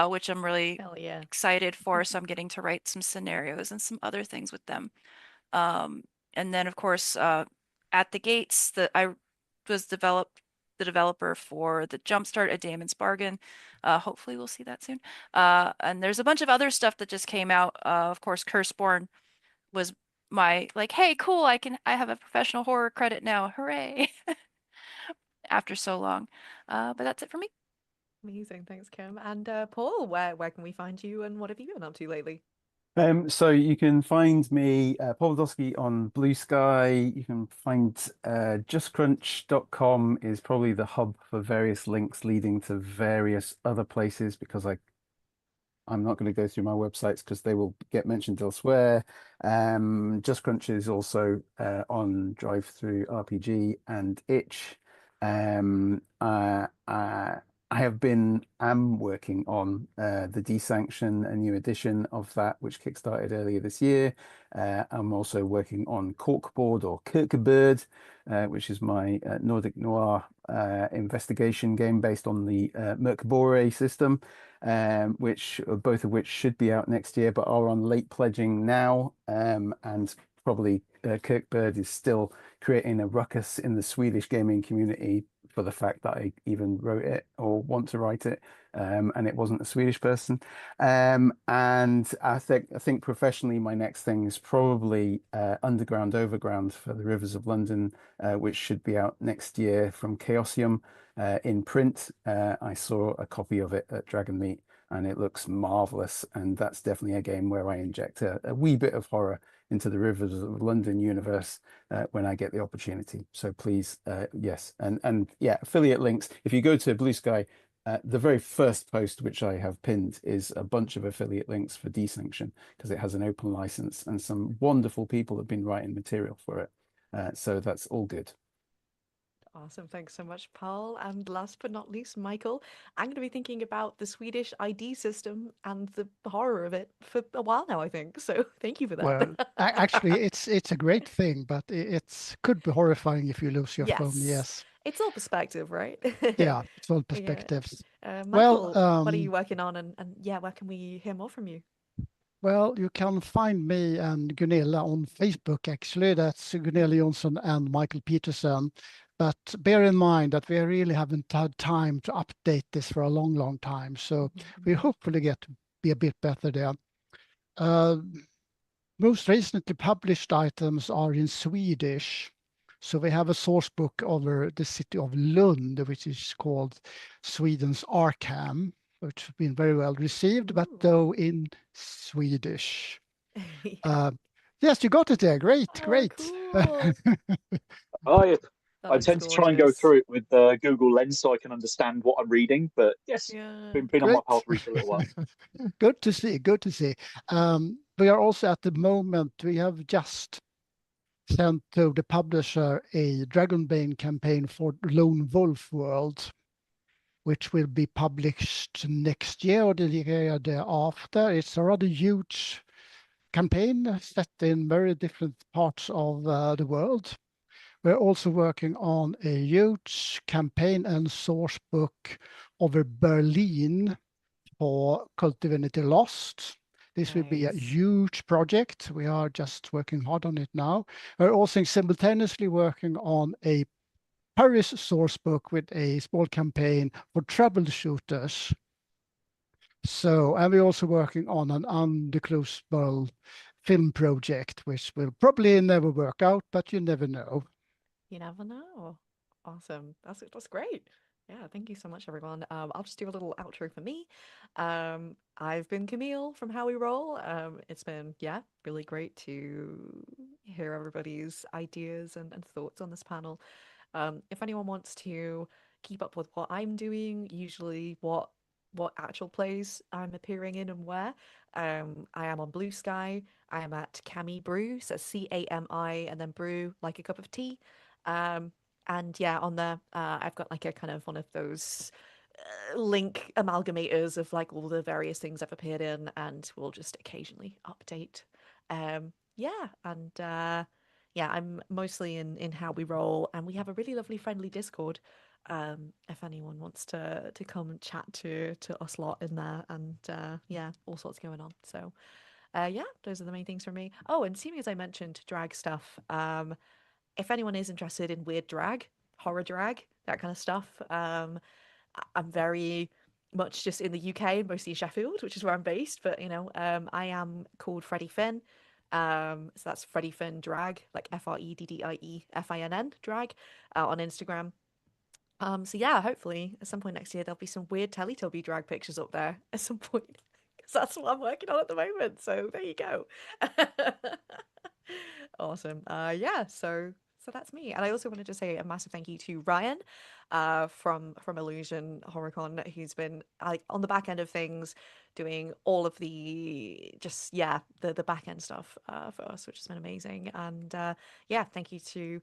which I'm really Hell yeah. excited for. So I'm getting to write some scenarios and some other things with them. And then, of course, At the Gates, I was the developer for the Jumpstart, A Damon's Bargain. Hopefully, we'll see that soon. And there's a bunch of other stuff that just came out. Of course, Curseborn was my like, hey, cool, I have a professional horror credit now. Hooray! After so long. But that's it for me. Amazing. Thanks, Kim. And Paul, where can we find you and what have you been up to lately? So you can find me, Paul Podolsky, on Blue Sky. You can find justcrunch.com is probably the hub for various links leading to various other places, because I'm not going to go through my websites because they will get mentioned elsewhere. Just Crunch is also on Drive Through RPG and Itch. I am working on the Desanction, a new edition of that, which kickstarted earlier this year. I'm also working on Corkboard or Kirkebird, which is my Nordic noir investigation game based on the Merkabore system, which both of which should be out next year, but are on late pledging now. And probably Kirkbird is still creating a ruckus in the Swedish gaming community for the fact that I even wrote it or want to write it, and it wasn't a Swedish person. And I think professionally, my next thing is probably Underground Overground for the Rivers of London, which should be out next year from Chaosium in print. I saw a copy of it at Dragon Meet, and it looks marvelous. And that's definitely a game where I inject a wee bit of horror into the Rivers of London universe when I get the opportunity. So please, yes, and yeah, affiliate links. If you go to Blue Sky, the very first post which I have pinned is a bunch of affiliate links for Desanction, because it has an open license and some wonderful people have been writing material for it. So that's all good. Awesome. Thanks so much, Paul. And last but not least, Michael, I'm going to be thinking about the Swedish ID system and the horror of it for a while now, I think. So thank you for Well, that. actually, it's a great thing, but it could be horrifying if you lose your phone. Yes. Yes. It's all perspective, right? Yeah, it's all Yeah. perspectives. Well, Michael, what are you working on? And yeah, where can we hear more from you? well, you can find me and Gunilla on Facebook, actually. That's Gunilla Jonsson and Michael Peterson. But bear in mind that we really haven't had time to update this for a long, long time. So we hopefully get to be a bit better there. Most recently published items are in Swedish. So we have a source book over the city of Lund, which is called Sweden's Arkham, which has been very well received, but Ooh. though in Swedish. Yeah. Yes, you got it there. Great, Oh, great. cool. I That I looks tend to try and go gorgeous. through it with Google Lens so I can understand what I'm reading. But yes, Yeah. been on my pal Great. to read for a little while. Good to see. Good to see. We are also at the moment, we have just sent to the publisher a Dragonbane campaign for Lone Wolf World, which will be published next year or the year thereafter. It's a rather huge campaign set in very different parts of the world. We're also working on a huge campaign and source book over Berlin for Cult Divinity Lost. This will be a Nice. huge project. We are just working hard on it now. We're also simultaneously working on a Paris source book with a small campaign for troubleshooters. So, and we're also working on an undisclosable film project, which will probably never work out, but you never know. You never know. Awesome. That's great. Yeah, thank you so much, everyone. I'll just do a little outro for me. I've been Camille from How We Roll. It's been, yeah, really great to hear everybody's ideas and thoughts on this panel. If anyone wants to keep up with what I'm doing, usually what what actual plays I'm appearing in and where, I am on Blue Sky. I am at Cami Brew, so CAMI and then brew like a cup of tea. Um, and yeah, on there, I've got like a kind of one of those link amalgamators of like all the various things I've appeared in, and we'll just occasionally update. Yeah, and yeah, I'm mostly in How We Roll, and we have a really lovely friendly Discord. If anyone wants to come and chat to us lot in there, and yeah, all sorts going on. So yeah, those are the main things for me. Oh, and seeing as I mentioned drag stuff, if anyone is interested in weird drag, horror drag, that kind of stuff, I'm very much just in the UK, mostly Sheffield, which is where I'm based. But you know, I am called Freddie Finn. So that's Freddie Finn drag, like FREDDIEFINN drag, on Instagram. So yeah, hopefully at some point next year there'll be some weird Teletubby drag pictures up there at some point, because that's what I'm working on at the moment. So there you go. Awesome. Yeah, so that's me. And I also wanted to say a massive thank you to Ryan, from Illusion HorrorCon, who's been like on the back end of things, doing all of the just yeah the back end stuff for us, which has been amazing. And yeah, thank you to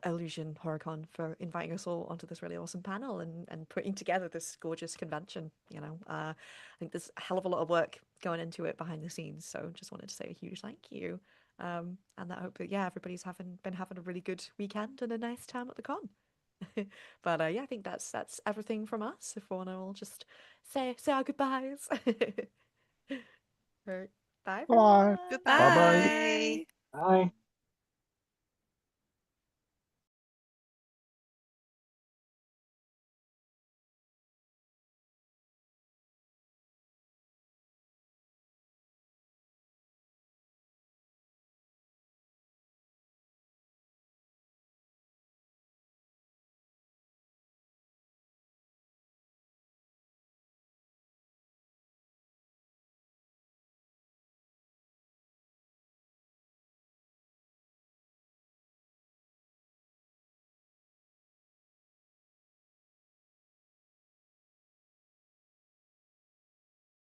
Illusion HorrorCon for inviting us all onto this really awesome panel and putting together this gorgeous convention. You know, I think there's a hell of a lot of work going into it behind the scenes. So just wanted to say a huge thank you. And I hope that yeah, everybody's been having a really good weekend and a nice time at the con. But yeah, I think that's everything from us. If we want to all just say our goodbyes. Right. Bye Bye. everyone. Bye bye. Goodbye. Bye.